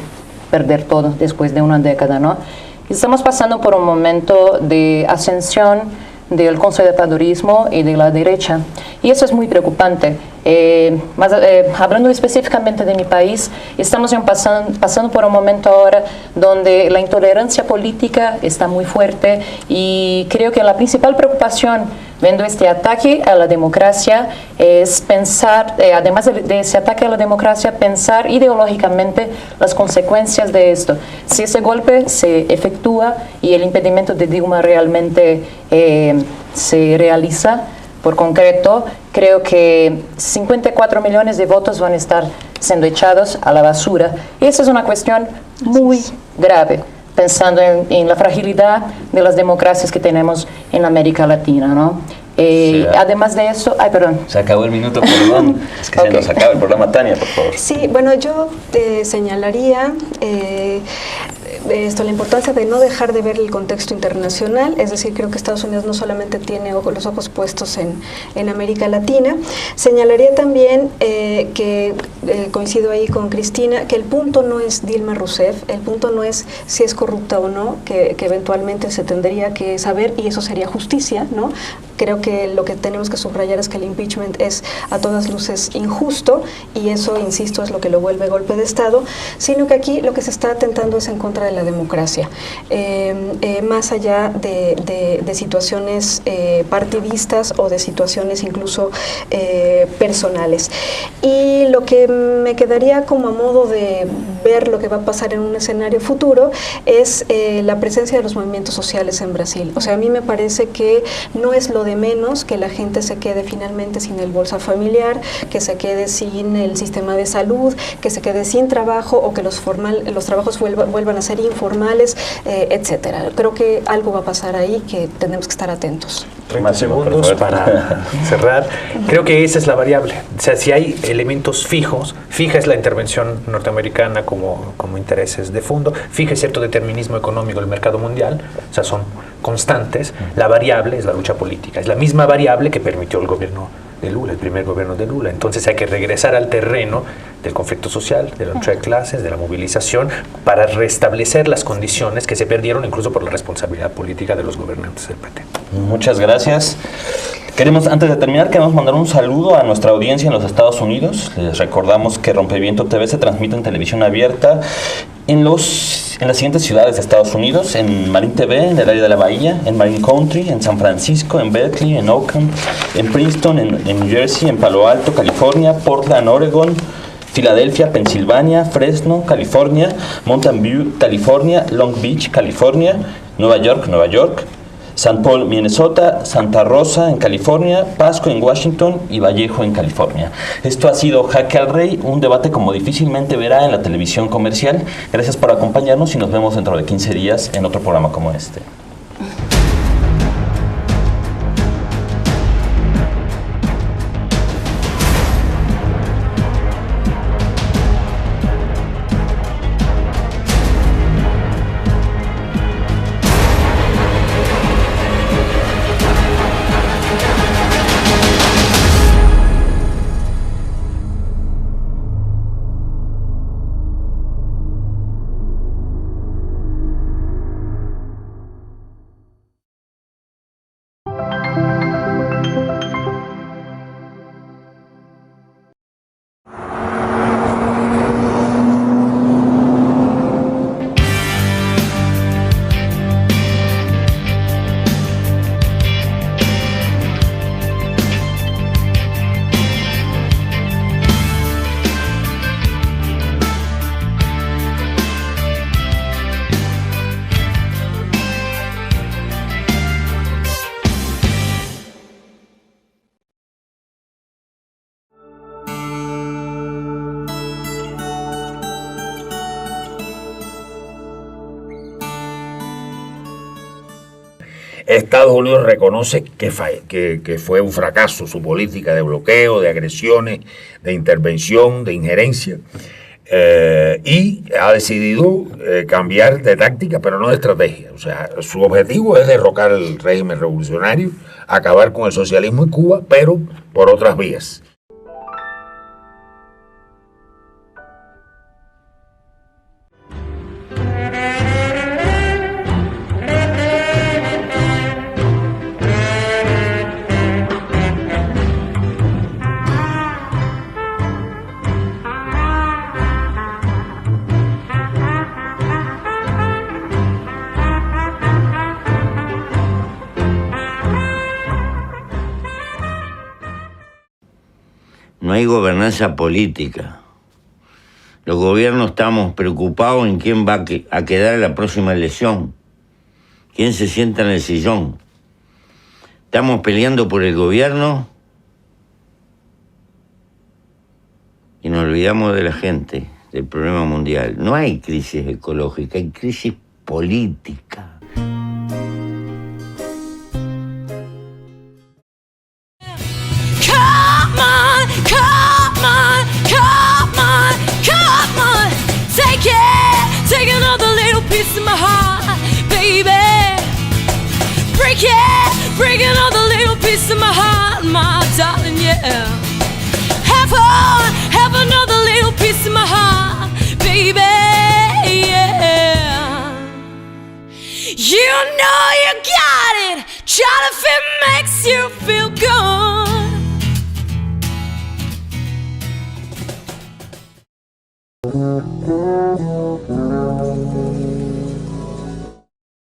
perder todo después de una década, ¿no? Estamos pasando por un momento de ascensión del conservadurismo y de la derecha. Y eso es muy preocupante. Hablando específicamente de mi país, estamos pasando por un momento ahora donde la intolerancia política está muy fuerte y creo que la principal preocupación viendo este ataque a la democracia es pensar, además de ese ataque a la democracia, pensar ideológicamente las consecuencias de esto. Si ese golpe se efectúa y el impedimento de Dilma realmente se realiza, por concreto, creo que 54 millones de votos van a estar siendo echados a la basura. Y esa es una cuestión muy grave, pensando en la fragilidad de las democracias que tenemos en América Latina, ¿no? Además de eso, perdón. Se acabó el minuto, perdón. Es que se nos acaba el programa, Tania, por favor. Sí, bueno, yo señalaría la importancia de no dejar de ver el contexto internacional, es decir, creo que Estados Unidos no solamente tiene los ojos puestos en América Latina. Señalaría también que, coincido ahí con Cristina, que el punto no es Dilma Rousseff, el punto no es si es corrupta o no, que eventualmente se tendría que saber y eso sería justicia, ¿no? Creo que lo que tenemos que subrayar es que el impeachment es a todas luces injusto y eso, insisto, es lo que lo vuelve golpe de Estado, sino que aquí lo que se está atentando es en contra de la democracia, más allá de situaciones partidistas o de situaciones incluso personales. Y lo que me quedaría como a modo de ver lo que va a pasar en un escenario futuro es la presencia de los movimientos sociales en Brasil. O sea, a mí me parece que no es lo de menos que la gente se quede finalmente sin el Bolsa Familiar, que se quede sin el sistema de salud, que se quede sin trabajo o que los trabajos vuelvan a ser informales, etcétera. Creo que algo va a pasar ahí que tenemos que estar atentos. 30 segundos para cerrar. Creo que esa es la variable. O sea, si hay elementos fijos, fija es la intervención norteamericana como intereses de fondo, fija es cierto determinismo económico del mercado mundial, o sea, son constantes. La variable es la lucha política. Es la misma variable que permitió el gobierno de Lula, el primer gobierno de Lula. Entonces hay que regresar al terreno del conflicto social, de la lucha de clases, de la movilización, para restablecer las condiciones que se perdieron incluso por la responsabilidad política de los gobernantes del PT. Muchas gracias. Antes de terminar, queremos mandar un saludo a nuestra audiencia en los Estados Unidos. Les recordamos que Rompeviento TV se transmite en televisión abierta en las siguientes ciudades de Estados Unidos: en Marin TV, en el área de la Bahía, en Marin Country, en San Francisco, en Berkeley, en Oakland, en Princeton, en New Jersey, en Palo Alto, California, Portland, Oregon, Filadelfia, Pensilvania, Fresno, California, Mountain View, California, Long Beach, California, Nueva York, St. Paul, Minnesota, Santa Rosa en California, Pasco en Washington y Vallejo en California. Esto ha sido Jaque al Rey, un debate como difícilmente verá en la televisión comercial. Gracias por acompañarnos y nos vemos dentro de 15 días en otro programa como este. Estados Unidos reconoce que fue un fracaso su política de bloqueo, de agresiones, de intervención, de injerencia, y ha decidido cambiar de táctica, pero no de estrategia. O sea, su objetivo es derrocar el régimen revolucionario, acabar con el socialismo en Cuba, pero por otras vías. no hay gobernanza política. Los gobiernos estamos preocupados en quién va a quedar en la próxima elección, quién se sienta en el sillón. Estamos peleando por el gobierno y nos olvidamos de la gente, del problema mundial. No hay crisis ecológica, hay crisis política. Take another little piece of my heart, baby. Break another little piece of my heart, my darling, yeah. Have another little piece of my heart, baby, yeah. You know you got it, try to fit makes you feel good.